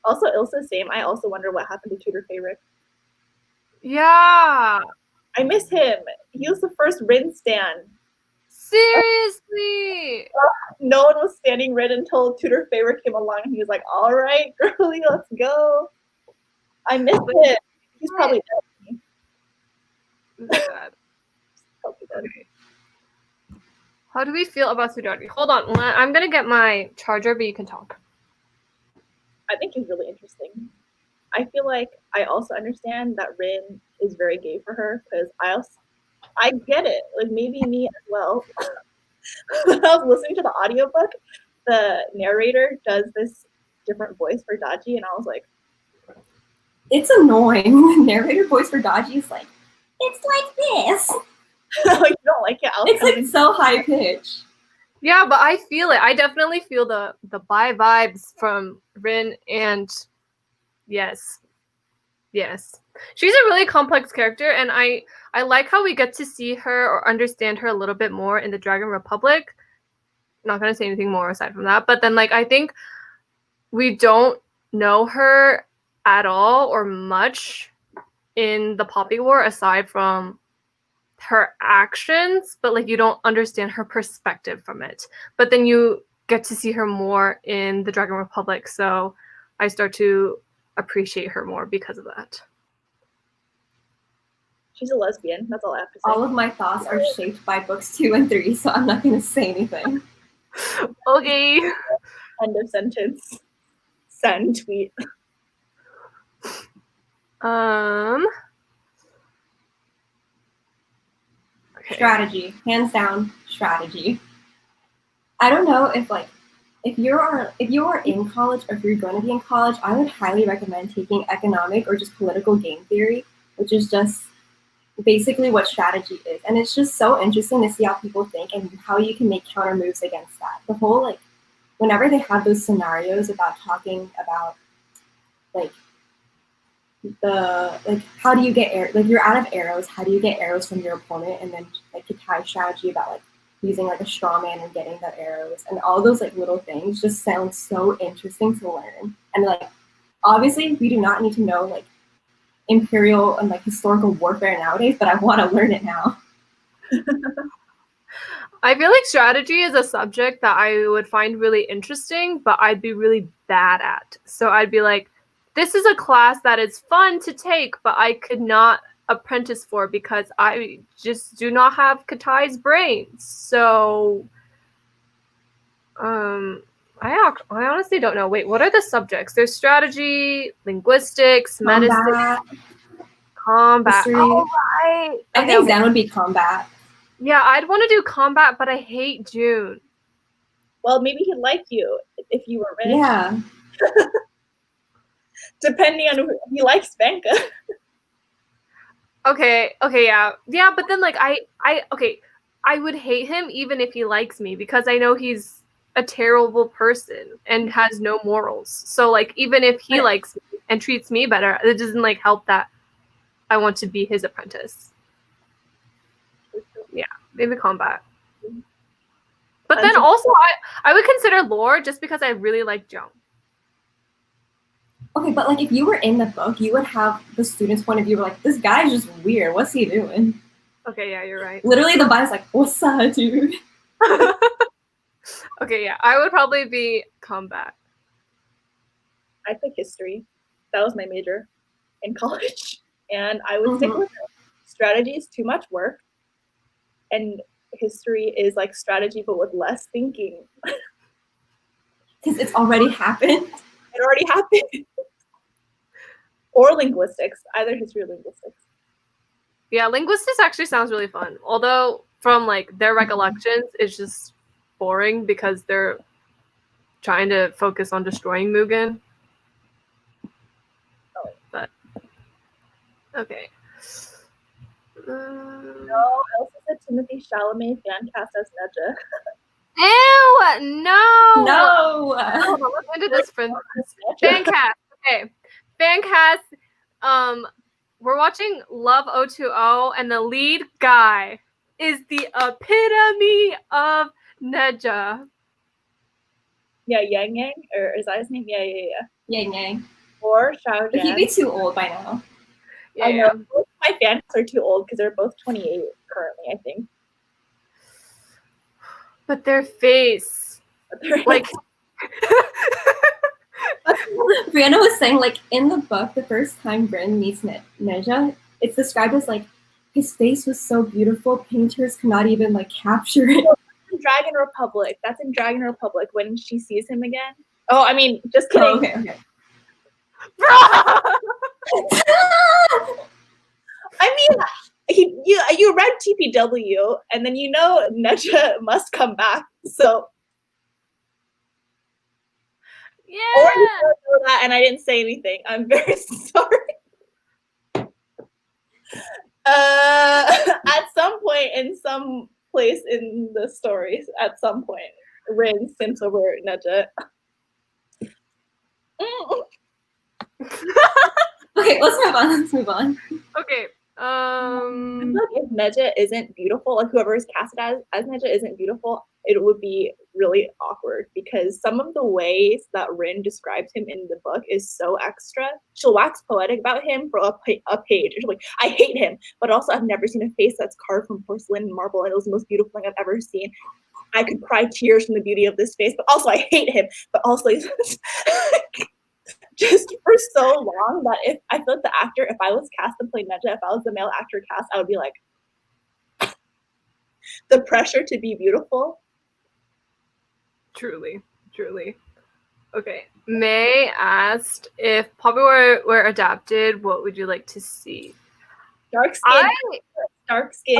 Also, Ilsa's same. I also wonder what happened to Tutor Favorite. Yeah. I miss him. He was the first Rin stan. Seriously. No one was standing Rin until Tutor Favorite came along and he was like, all right, girly, let's go. I miss him. He's probably dead. Okay. How do we feel about Sudari? Hold on. I'm going to get my charger, but you can talk. I think he's really interesting. I feel like I also understand that Rin is very gay for her because I get it. Like maybe me as well. When I was listening to the audiobook, the narrator does this different voice for Daji, and I was like, it's annoying. The narrator voice for Daji is like, it's like this. like you don't like it. It's like so high pitched. Yeah, but I feel it. I definitely feel the bi vibes from Rin, and yes. She's a really complex character, and I like how we get to see her or understand her a little bit more in the Dragon Republic. Not gonna say anything more aside from that, but then like I think we don't know her at all or much in the Poppy War aside from her actions, but like you don't understand her perspective from it. But then you get to see her more in the Dragon Republic, so I start to appreciate her more because of that. She's a lesbian. That's all I have to say. All of my thoughts are shaped by books 2 and 3, so I'm not going to say anything. Okay. End of sentence. Send tweet. Okay. Strategy, hands down, strategy. I don't know if you are in college or if you're going to be in college, I would highly recommend taking economic or just political game theory, which is just basically what strategy is. And it's just so interesting to see how people think and how you can make counter moves against that. The whole like whenever they have those scenarios about talking about like how do you get you're out of arrows, how do you get arrows from your opponent, and then like the tie strategy about like using like a straw man and getting the arrows and all those like little things just sound so interesting to learn. And like obviously we do not need to know like imperial and like historical warfare nowadays, but I want to learn it now. I feel like strategy is a subject that I would find really interesting, but I'd be really bad at. So I'd be like, this is a class that is fun to take, but I could not apprentice for because I just do not have Katai's brains. So I honestly don't know. Wait, what are the subjects? There's strategy, linguistics, medicine, combat. History. Oh, right. I think Zen would be combat. Yeah, I'd want to do combat, but I hate June. Well, maybe he'd like you if you were rich. Yeah. Depending on who he likes, Venka. Okay, yeah. Yeah, but then like I would hate him even if he likes me because I know he's a terrible person and has no morals. So like even if he likes me and treats me better, it doesn't like help that I want to be his apprentice. Yeah, maybe combat. But then also, I would consider lore just because I really like Zhong. Okay, but like if you were in the book, you would have the student's point of view. Like, this guy's just weird. What's he doing? Okay, yeah, you're right. Literally, the vibe's like, what's up, dude? Okay, yeah, I would probably be combat. I pick history. That was my major in college, and I would stick with it. Strategy is too much work, and history is like strategy but with less thinking. Because it's already happened. It already happened. Or linguistics, either history or linguistics. Yeah, linguistics actually sounds really fun. Although from like their recollections, it's just boring because they're trying to focus on destroying Mugen. Oh. But okay. No, I also said Timothy Chalamet fan cast as Neja. Ew! No! No! Hold on, let's into this for fan cast. Okay. Fan cast. We're watching Love 020, and the lead guy is the epitome of Neja. Yeah, Yang Yang, or is that his name? Yeah. Yang Yang. Or Xiao But he'd Zhan. be too old by now. Yeah, I know. Both my fans are too old because they're both 28 currently, I think. But their face, like, Breana was saying, like, in the book, the first time Rin meets Neja, it's described as, like, his face was so beautiful, painters could not even, like, capture it. Dragon Republic. That's in Dragon Republic when she sees him again. Oh, I mean, just kidding. Oh, okay. I mean, you read TPW, and then you know Neja must come back. So yeah. Or you don't know that, and I didn't say anything. I'm very sorry. At some point, in some place in the stories, at some point, Rin simps over Neja. Okay, let's move on. Okay. I feel like if Neja isn't beautiful, like whoever is casted as Neja isn't beautiful, it would be really awkward because some of the ways that Rin describes him in the book is so extra. She'll wax poetic about him for a page. She'll be like, I hate him, but also I've never seen a face that's carved from porcelain and marble, and it was the most beautiful thing I've ever seen. I could cry tears from the beauty of this face, but also I hate him, but also just for so long that if I feel like the actor, if I was cast to play Neja, if I was the male actor cast, I would be like, the pressure to be beautiful. Truly. Okay. May asked, if Poppy were adapted, what would you like to see? Dark skin.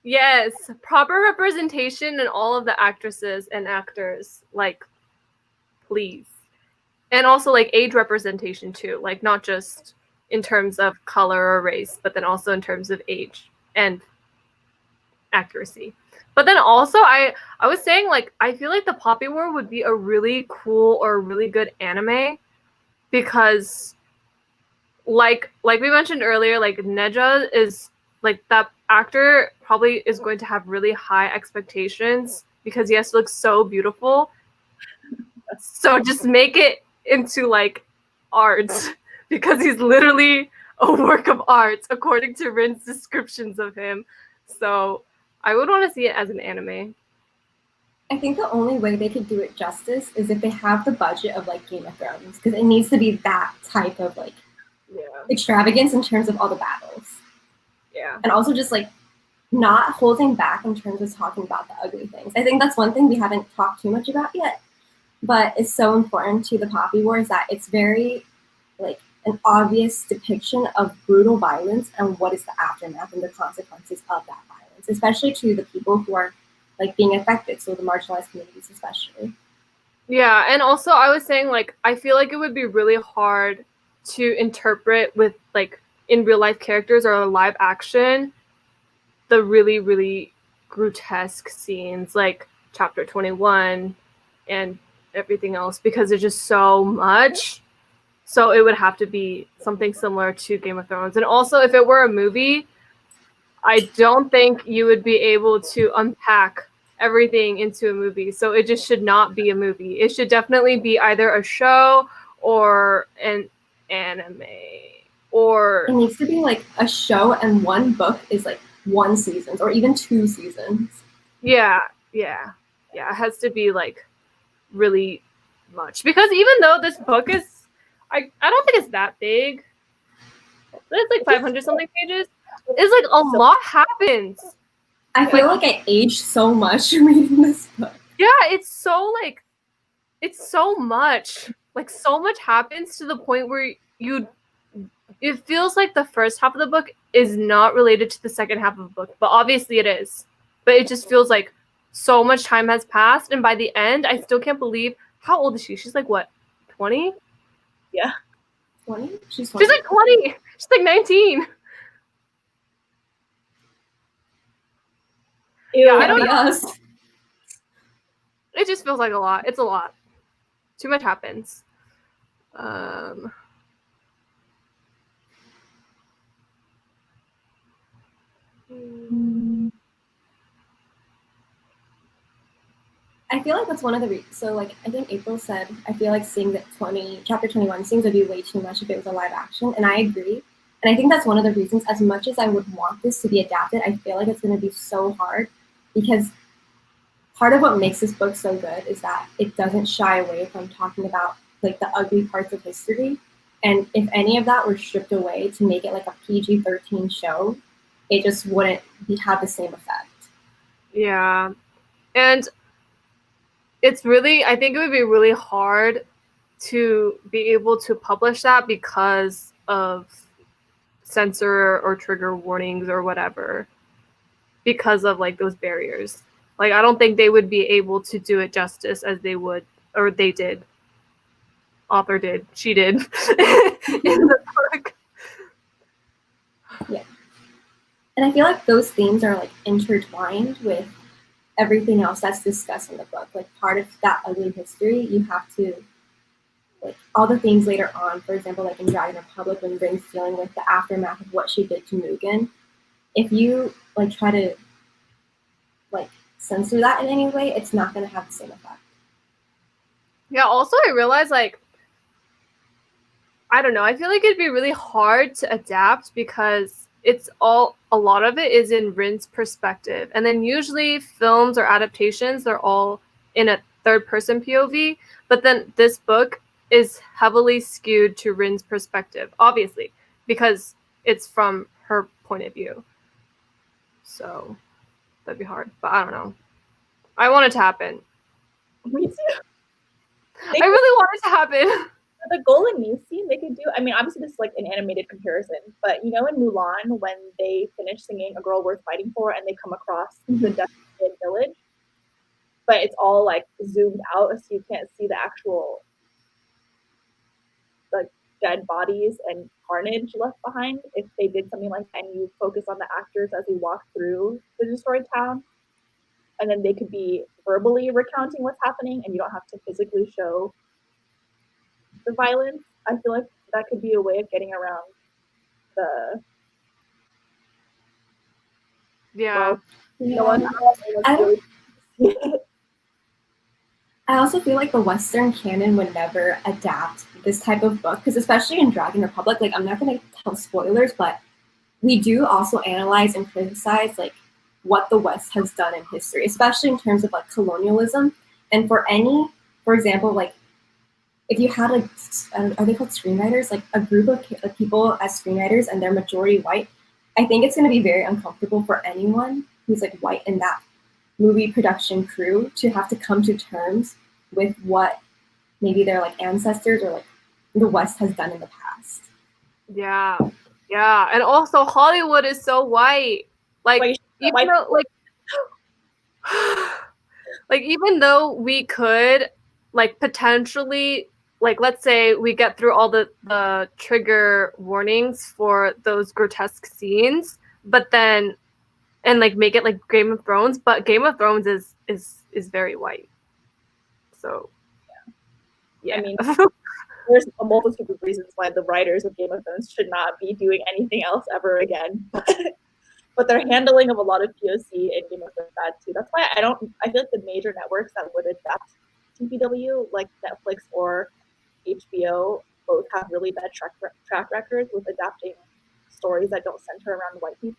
Yes. Proper representation in all of the actresses and actors. Like, please. And also, like, age representation, too. Like, not just in terms of color or race, but then also in terms of age and accuracy. But then also, I was saying, like, I feel like the Poppy War would be a really cool or really good anime because, like we mentioned earlier, like, Neja is, like, that actor probably is going to have really high expectations because he has to look so beautiful. So just make it into, like, art because he's literally a work of art according to Rin's descriptions of him. So I would want to see it as an anime. I think the only way they could do it justice is if they have the budget of, like, Game of Thrones, because it needs to be that type of, like, extravagance in terms of all the battles. Yeah. And also just, like, not holding back in terms of talking about the ugly things. I think that's one thing we haven't talked too much about yet, but it's so important to the Poppy War is that it's very, like, an obvious depiction of brutal violence and what is the aftermath and the consequences of that violence, especially to the people who are, like, being affected, so the marginalized communities especially. Yeah, and also I was saying, like, I feel like it would be really hard to interpret with, like, in real life characters or live action, the really, really grotesque scenes, like chapter 21 and everything else, because there's just so much. So it would have to be something similar to Game of Thrones. And also, if it were a movie, I don't think you would be able to unpack everything into a movie. So it just should not be a movie. It should definitely be either a show or an anime. Or It needs to be like a show, and one book is like 1 season or even 2 seasons. yeah. It has to be like really much, because even though this book is, I don't think it's that big. It's like 500 something pages. It's like a lot happens. I feel like I aged so much reading this book. Yeah, it's so much. Like so much happens to the point where it feels like the first half of the book is not related to the second half of the book, but obviously it is. But it just feels like so much time has passed, and by the end, I still can't believe, how old is she? She's like what, 20? Yeah. 20? She's 20. She's like 20. She's like 19. Ew, I don't know. Us. It just feels like a lot. It's a lot. Too much happens. I feel like that's one of the reasons. So, like, I think April said, I feel like seeing that chapter 21 seems to be way too much if it was a live action, and I agree. And I think that's one of the reasons, as much as I would want this to be adapted, I feel like it's going to be so hard, because part of what makes this book so good is that it doesn't shy away from talking about like the ugly parts of history. And if any of that were stripped away to make it like a PG-13 show, it just wouldn't have the same effect. Yeah. And it's really, I think it would be really hard to be able to publish that because of censor or trigger warnings or whatever, because of like those barriers. Like, I don't think they would be able to do it justice as they would, or they did. Author did. She did. In the book. Yeah. And I feel like those themes are like intertwined with everything else that's discussed in the book. Like, part of that ugly history, you have to, like, all the themes later on, for example, like in Dragon Republic, when Rin's dealing with the aftermath of what she did to Mugen, if you like try to like censor that in any way, it's not going to have the same effect. Yeah, also I realized, like, I don't know, I feel like it'd be really hard to adapt because a lot of it is in Rin's perspective. And then usually films or adaptations, they're all in a third person POV. But then this book is heavily skewed to Rin's perspective, obviously, because it's from her point of view. So that'd be hard, but I don't know. I want it to happen. Me too. I really want it to happen. The golden knee scene they could do. I mean, obviously this is like an animated comparison, but you know in Mulan when they finish singing "A Girl Worth Fighting For" and they come across the devastated village, but it's all like zoomed out so you can't see the actual like dead bodies and carnage left behind. If they did something like that and you focus on the actors as they walk through the destroyed town, and then they could be verbally recounting what's happening and you don't have to physically show the violence, I feel like that could be a way of getting around the I also feel like the Western canon would never adapt this type of book, because especially in Dragon Republic, like, I'm not going to tell spoilers, but we do also analyze and criticize like what the West has done in history, especially in terms of like colonialism. And for example, like, if you had like, are they called screenwriters? Like a group of people as screenwriters and they're majority white, I think it's going to be very uncomfortable for anyone who's like white in that movie production crew to have to come to terms with what maybe their like ancestors or like the West has done in the past. Yeah. And also Hollywood is so white. Like, even though like even though we could like potentially, like, let's say we get through all the trigger warnings for those grotesque scenes, but then and like make it like Game of Thrones, but Game of Thrones is very white. So yeah. I mean, there's a multitude of reasons why the writers of Game of Thrones should not be doing anything else ever again. But their handling of a lot of POC in Game of Thrones is bad too. That's why I feel like the major networks that would adapt TPW, like Netflix or HBO, both have really bad track records with adapting stories that don't center around white people.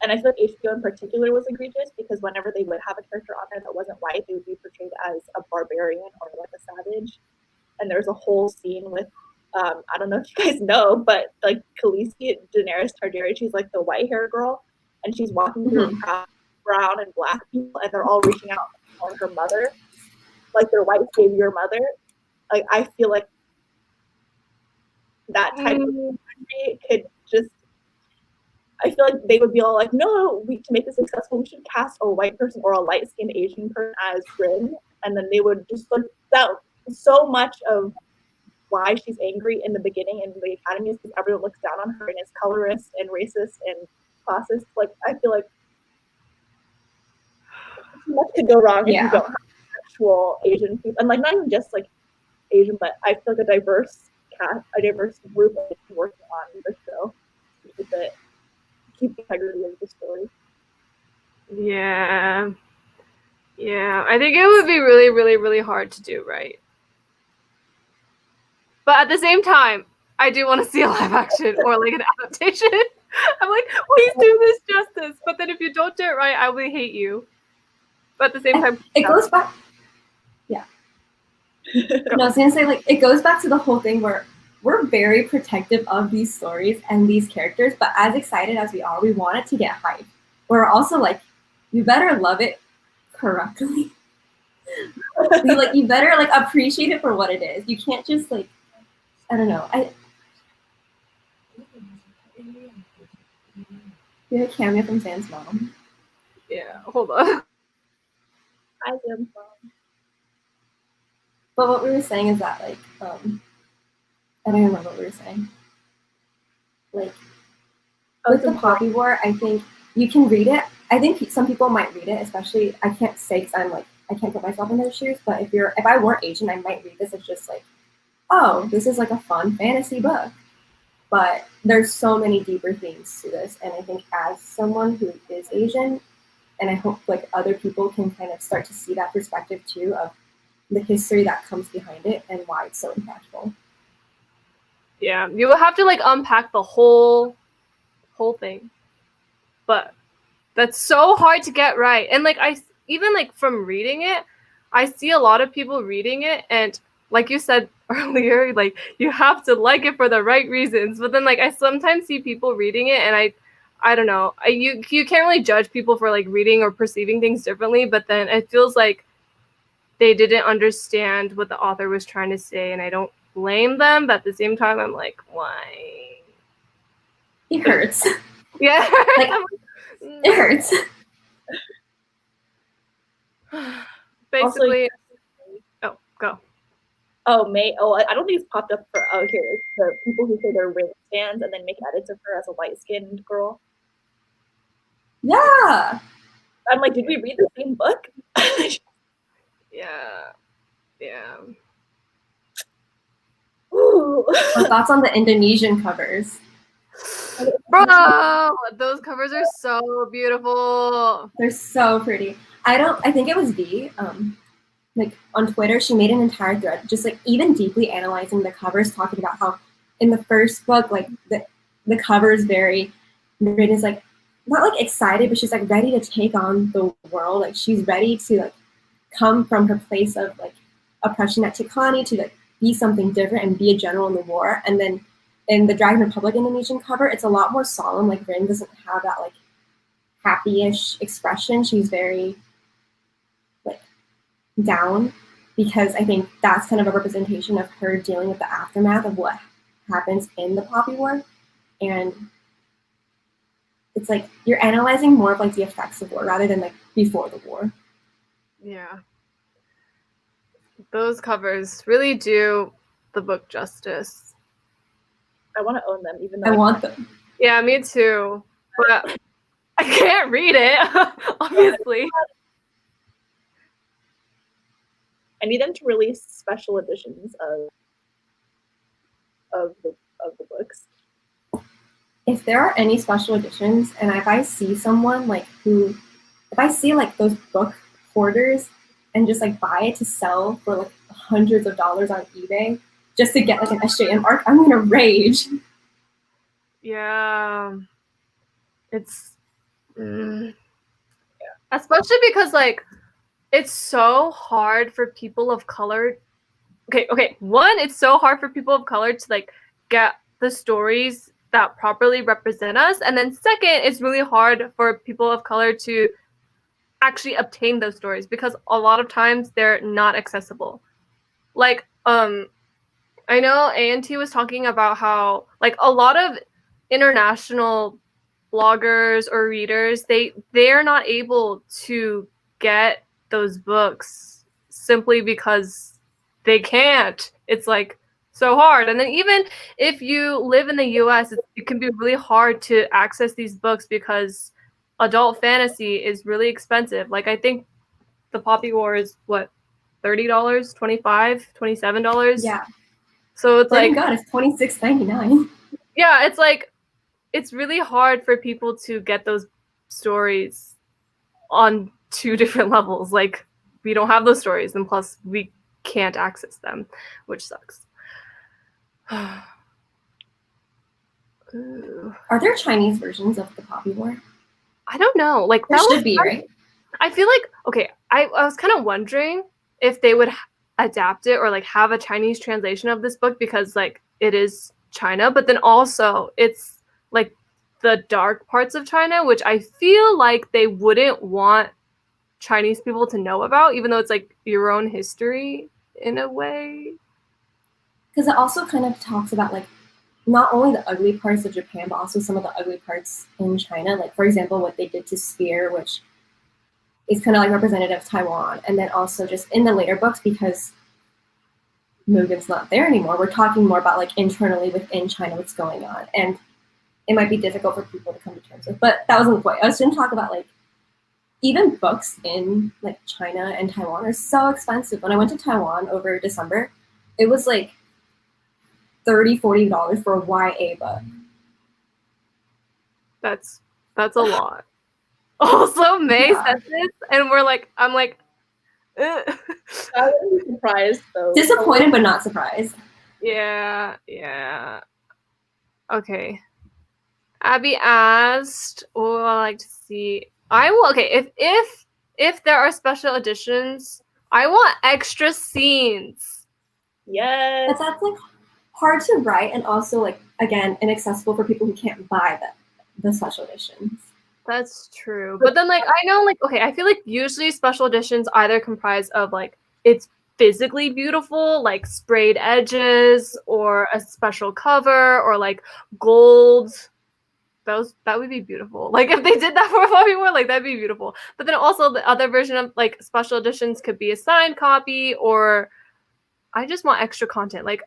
And I feel like HBO in particular was egregious because whenever they would have a character on there that wasn't white, they would be portrayed as a barbarian or like a savage. And there's a whole scene with, I don't know if you guys know, but like Khaleesi, Daenerys Targaryen, she's like the white hair girl, and she's walking through a crowd of brown and black people, and they're all reaching out on her mother, like their white savior mother. Like I feel like that type of country could just. I feel like they would be all like, no, to make this successful, we should cast a white person or a light-skinned Asian person as Rin, and then they would just like that. So much of why she's angry in the beginning in the academy is because everyone looks down on her and is colorist and racist and classist. Like I feel like much could go wrong if you don't have actual Asian people, and like not even just like Asian, but I feel like a diverse group working on the show to keep the integrity of the story. Yeah. I think it would be really, really, really hard to do right. But at the same time, I do want to see a live action or like an adaptation. I'm like, please do this justice. But then if you don't do it right, I will hate you. But at the same time, it goes back. Yeah. No, I was gonna say like it goes back to the whole thing where we're very protective of these stories and these characters, but as excited as we are, we want it to get hype. We're also like, you better love it correctly. You better like appreciate it for what it is. You can't just like, I don't know. You have a cameo from Sam's mom. Yeah, hold on. Hi, Sam's mom. But what we were saying is that like, I don't remember what we were saying. Like, with the Poppy War, I think you can read it. I think some people might read it, especially, I can't say because I'm like, I can't put myself in their shoes, but if I weren't Asian, I might read this as just like, oh, this is like a fun fantasy book. But there's so many deeper themes to this, and I think as someone who is Asian, and I hope like other people can kind of start to see that perspective too of the history that comes behind it and why it's so impactful. Yeah, you will have to like unpack the whole thing, but that's so hard to get right. And like even like from reading it, I see a lot of people reading it, and like you said earlier, like you have to like it for the right reasons. But then like I sometimes see people reading it, and I don't know, you can't really judge people for like reading or perceiving things differently. But then it feels like they didn't understand what the author was trying to say, and I don't blame them, but at the same time I'm like, why? It hurts. Yeah. Like, it hurts. Basically, also, go. I don't think it's popped up for here. The people who say they're Rin fans and then make edits of her as a light-skinned girl. Yeah. I'm like, did we read the same book? Yeah. Ooh. Thoughts on the Indonesian covers? Bro, those covers are so beautiful. They're so pretty. I think it was V, like on Twitter, she made an entire thread just like even deeply analyzing the covers, talking about how in the first book, like the cover is very, Breana's like not like excited, but she's like ready to take on the world. Like she's ready to like come from her place of like oppression at Tikani to like be something different and be a general in the war. And then in the Dragon Republic Indonesian cover, it's a lot more solemn. Like Rin doesn't have that like happy-ish expression. She's very like down, because I think that's kind of a representation of her dealing with the aftermath of what happens in the Poppy War. And it's like you're analyzing more of like the effects of war rather than like before the war. Yeah. Those covers really do the book justice. I want to own them, even though I want them. Yeah, me too. But I can't read it, obviously. I need them to release special editions of of the books. If there are any special editions, and if I see someone like if I see like those book hoarders and just like buy it to sell for like hundreds of dollars on eBay just to get like an SJM arc, I'm gonna rage. Yeah. It's especially because like it's so hard for people of color. Okay. One, it's so hard for people of color to like get the stories that properly represent us, and then second, it's really hard for people of color to actually obtain those stories because a lot of times they're not accessible. Like I know A&T was talking about how like a lot of international bloggers or readers they're not able to get those books simply because they can't. It's like so hard. And then even if you live in the US, it can be really hard to access these books because adult fantasy is really expensive. Like I think the Poppy War is what, $30, $25, $27? Yeah. So it's Thank like God, it's $26.99. yeah, it's like it's really hard for people to get those stories on two different levels. Like we don't have those stories, and plus we can't access them, which sucks. Ooh. Are there Chinese versions of the Poppy War? I don't know. Like There that should was be, right? I feel like okay. I was kind of wondering if they would adapt it or like have a Chinese translation of this book because like it is China, but then also it's like the dark parts of China, which I feel like they wouldn't want Chinese people to know about, even though it's like your own history in a way. Because it also kind of talks about like not only the ugly parts of Japan, but also some of the ugly parts in China. Like for example, what they did to Spear, which is kind of like representative of Taiwan. And then also just in the later books, because Mugen's not there anymore, we're talking more about like internally within China what's going on. And it might be difficult for people to come to terms with. But that wasn't the point. I was going to talk about like even books in like China and Taiwan are so expensive. When I went to Taiwan over December, it was like $30, $40 for a YA book. That's a lot. Also, May said this, and I'm like, I was surprised though. Disappointed, but not surprised. Yeah. Okay. Abby asked, "Oh, I like to see. I will. Okay, if there are special editions, I want extra scenes. Yes. But that's like hard to write, and also like again inaccessible for people who can't buy the special editions. That's true. But then like I know like okay, I feel like usually special editions either comprise of like it's physically beautiful, like sprayed edges, or a special cover, or like gold. That would be beautiful. Like if they did that for a Poppy War, like that'd be beautiful. But then also the other version of like special editions could be a signed copy, or I just want extra content. Like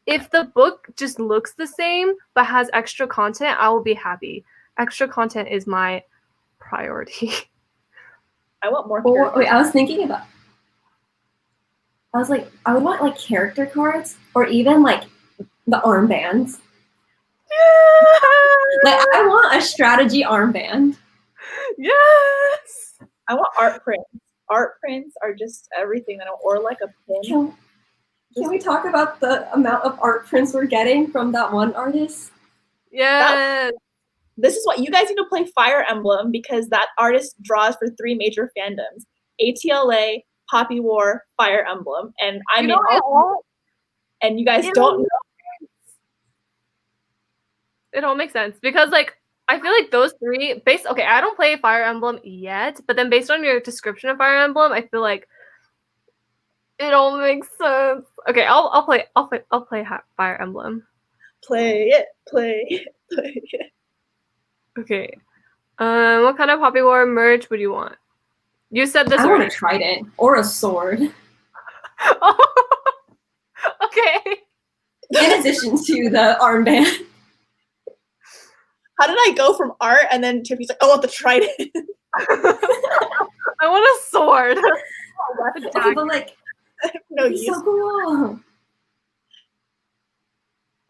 if the book just looks the same but has extra content, I will be happy. Extra content is my priority. I want more Or, wait, I was thinking about. I was like, I would want like character cards, or even like the armbands. Like I want a strategy armband. Yes. I want art prints. Art prints are just everything. Or like a pin. Can we talk about the amount of art prints we're getting from that one artist? Yes. This is what you guys need to play Fire Emblem, because that artist draws for 3 major fandoms: ATLA, Poppy War, Fire Emblem, and I'm in all. And you guys don't know. It all makes sense because like I feel like those three okay, I don't play Fire Emblem yet, but then based on your description of Fire Emblem, I feel like it all makes sense. Okay, I'll play Fire Emblem. Play it. Okay. What kind of Poppy War merch would you want? You said this. I want a trident or a sword. Okay. In addition to the armband. How did I go from art and then Tiffany's like, I want the trident? I want a sword. Okay, but like, no it's so cool.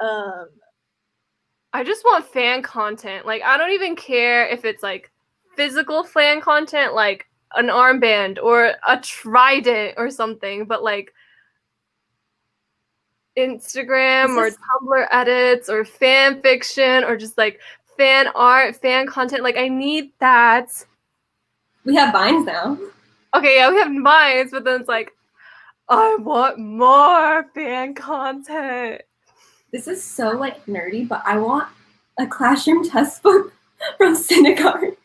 I just want fan content. Like, I don't even care if it's like physical fan content, like an armband or a trident or something, but like Instagram or Tumblr edits or fan fiction or just like fan art, fan content. Like, I need that. We have Vines now. Okay, yeah, we have Vines, but then it's like, I want more fan content. This is so like nerdy, but I want a classroom test book from Synagogue.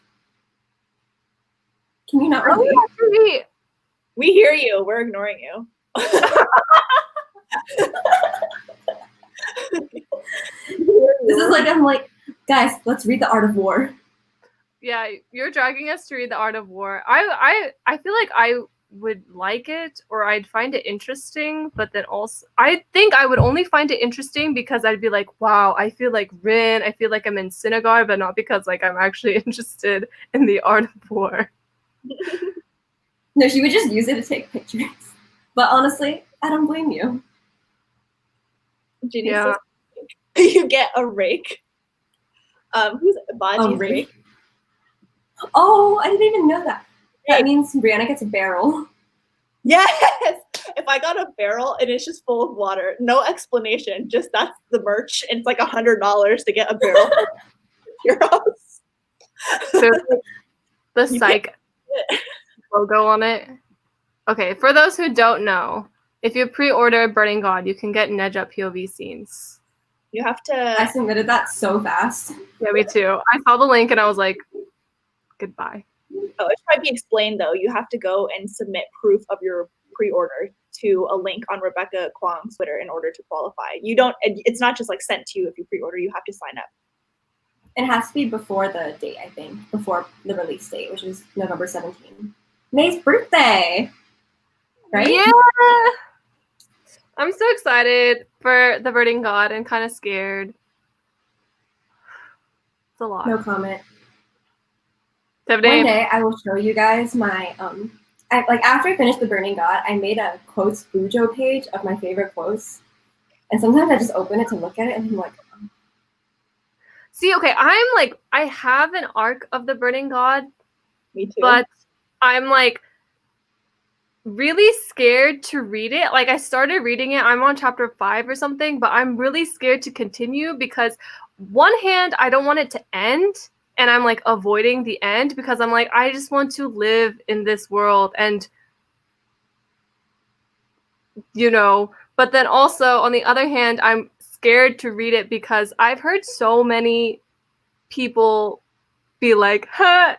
Can you not relate? We hear you. We're ignoring you. This is like, I'm like, guys, let's read The Art of War. Yeah, you're dragging us to read The Art of War. I feel like I would like it or I'd find it interesting, but then also I think I would only find it interesting because I'd be like, wow, I feel like Rin, I feel like I'm in synagogue, but not because like I'm actually interested in The Art of War. No, she would just use it to take pictures. But honestly, I don't blame you. Ginny says, you get a rake. Who's Baji's rake? Oh, I didn't even know that. That means Breana gets a barrel. Yes! If I got a barrel and it's just full of water, no explanation, just that's the merch, and it's like $100 to get a barrel for euros. So the psych logo on it. Okay, for those who don't know, if you pre-order Burning God, you can get Nedge Up POV scenes. You have to... I submitted that so fast. Yeah, me too. I saw the link and I was like, goodbye. Oh, it should be explained though. You have to go and submit proof of your pre-order to a link on Rebecca Kuang's Twitter in order to qualify. It's not just like sent to you if you pre-order, you have to sign up. It has to be before the date, I think, before the release date, which is November 17th. May's birthday, right? Yeah. I'm so excited for the Burning God and kind of scared. It's a lot. No comment. Tiffany. One day I will show you guys my after I finished the Burning God, I made a quotes Bujo page of my favorite quotes, and sometimes I just open it to look at it, and I'm like, oh. See, okay, I'm like, I have an arc of the Burning God. Me too. But I'm like really scared to read it. Like, I started reading it. I'm on chapter 5 or something, but I'm really scared to continue because one hand, I don't want it to end. And I'm like avoiding the end because I'm like, I just want to live in this world. And, you know, but then also on the other hand, I'm scared to read it because I've heard so many people be like, huh,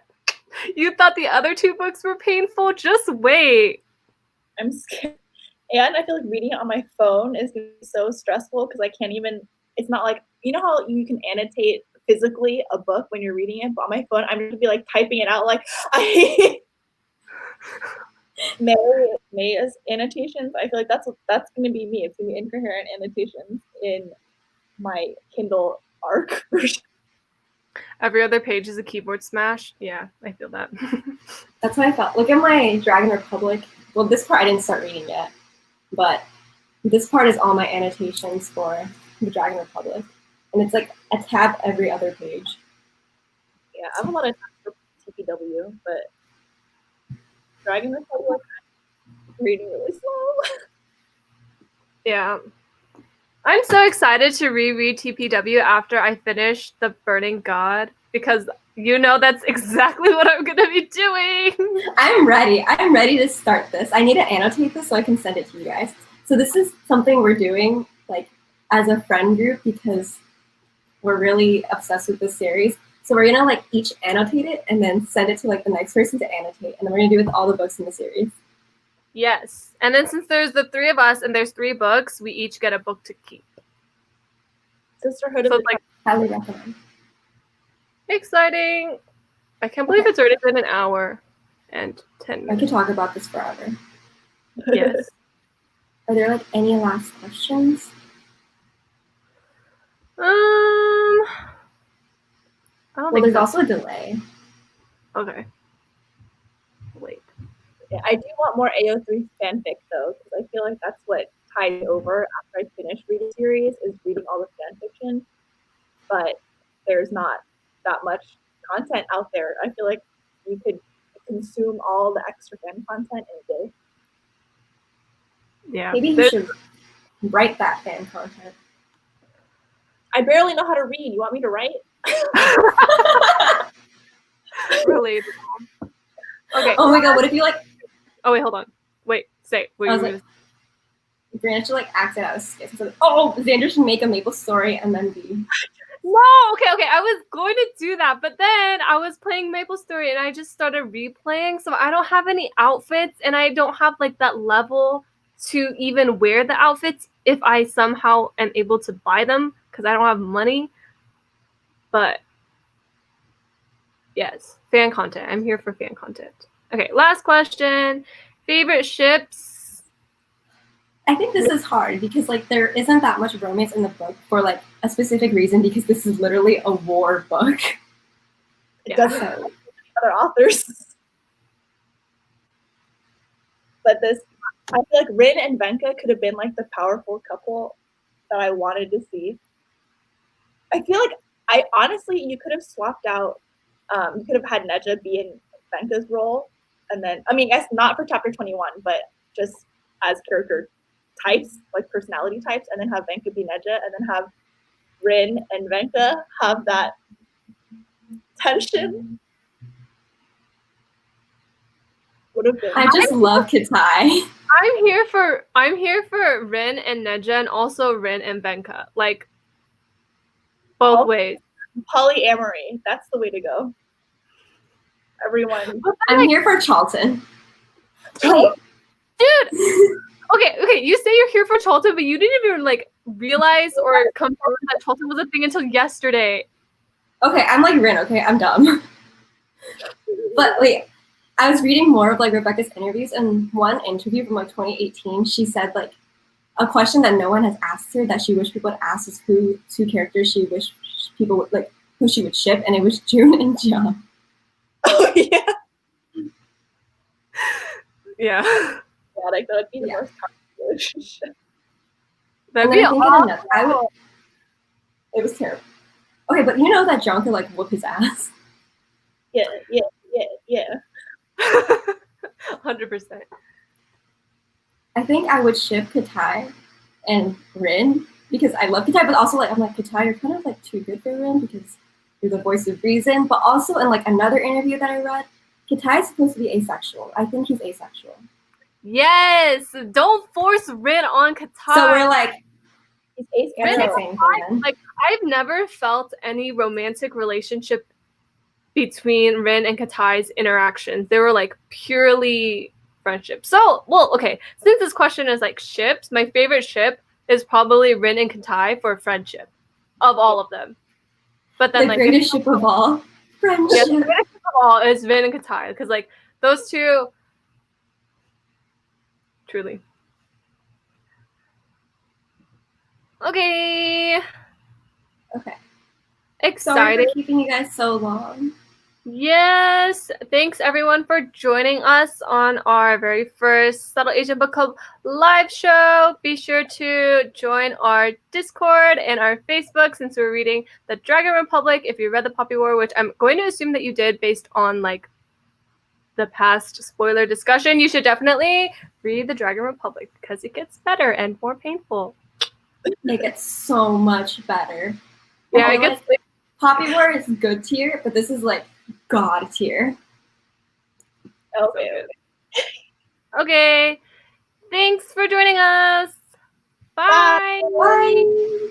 you thought the other 2 books were painful? Just wait. I'm scared. And I feel like reading it on my phone is so stressful because I can't even, it's not like, you know how you can annotate physically a book when you're reading it, but on my phone, I'm going to be like typing it out like, I May's annotations. I feel like that's going to be me. It's going to be incoherent annotations in my Kindle ARC version. Every other page is a keyboard smash. Yeah, I feel that. That's what I felt. Look at my Dragon Republic. Well, this part I didn't start reading yet, but this part is all my annotations for the Dragon Republic. And it's like a tab every other page. Yeah, I have a lot of time for TPW, but Dragon Republic, I'm reading really slow. Yeah. I'm so excited to reread TPW after I finish The Burning God because you know that's exactly what I'm going to be doing. I'm ready. I'm ready to start this. I need to annotate this so I can send it to you guys. So this is something we're doing like as a friend group because we're really obsessed with this series. So we're gonna like each annotate it and then send it to like the next person to annotate. And then we're gonna do it with all the books in the series. Yes. And then since there's the 3 of us and there's 3 books, we each get a book to keep. Sisterhood of So the like Highly recommend. exciting. I can't believe it's already been an hour and 10 I minutes. could talk about this forever. Yes. Are there like any last questions? I don't Well, think there's so. also a delay. Okay. Wait. Yeah, I do want more AO3 fanfic though, because I feel like that's what tide over after I finish reading the series is reading all the fan fiction. But there's not that much content out there. I feel like you could consume all the extra fan content in a day. Yeah. Maybe you should write that fan content. I barely know how to read. You want me to write? Really. Okay. Oh my god, what if you like Oh wait, hold on. Wait, say. Wait, I was like, Breana should like act it out as skits. Like, oh, Xander should make a Maple Story and then be. No, okay. I was going to do that, but then I was playing Maple Story and I just started replaying, so I don't have any outfits and I don't have like that level to even wear the outfits if I somehow am able to buy them because I don't have money. But yes, fan content. I'm here for fan content. Okay, last question. Favorite ships? I think this is hard because like there isn't that much romance in the book for like a specific reason because this is literally a war book. It doesn't have other authors. But this, I feel like Rin and Venka could have been like the powerful couple that I wanted to see. I feel like you could have swapped out, you could have had Neja be in Venka's role. And then, I mean, guess not for chapter 21, but just as character types, like personality types, and then have Venka be Neja, and then have Rin and Venka have that tension. Would have been. I just love Katai. I'm here for Rin and Neja and also Rin and Venka. Like both ways. Polyamory. That's the way to go. Everyone. I'm here for Charlton. Dude. Okay. You say you're here for Charlton, but you didn't even like realize or confirm that Charlton was a thing until yesterday. Okay, I'm like Rin, okay? I'm dumb. But wait, I was reading more of like Rebecca's interviews, and one interview from like 2018, she said like a question that no one has asked her that she wished people would ask is who two characters she wished people would like who she would ship, and it was June and Zhong. Oh yeah. Yeah. Yeah, like that would be the most toxic relationship. That'd be awful. It was terrible. Okay, but you know that Zhong could like whoop his ass. Yeah. 100%. I think I would ship Katai and Rin because I love Katai, but also like I'm like Katai, you're kind of like too good for Rin because you're the voice of reason. But also in like another interview that I read, Katai is supposed to be asexual. I think he's asexual. Yes, don't force Rin on Katai. So we're like, he's asexual. Like I've never felt any romantic relationship between Rin and Katai's interactions. They were like purely friendship. So, well, okay. Since this question is like ships, my favorite ship is probably Rin and Katai for friendship, of all of them. But then the like greatest ship of all, friendship. Yeah, the greatest ship of all is Rin and Katai because like those two, truly. Okay. Exciting. Sorry for keeping you guys so long. Yes. Thanks everyone for joining us on our very first Subtle Asian Book Club live show. Be sure to join our Discord and our Facebook since we're reading The Dragon Republic. If you read The Poppy War, which I'm going to assume that you did based on like the past spoiler discussion, you should definitely read The Dragon Republic because it gets better and more painful. It gets so much better. Yeah, it gets like, Poppy War is good tier, but this is like God tier. Okay. Thanks for joining us. Bye. Bye.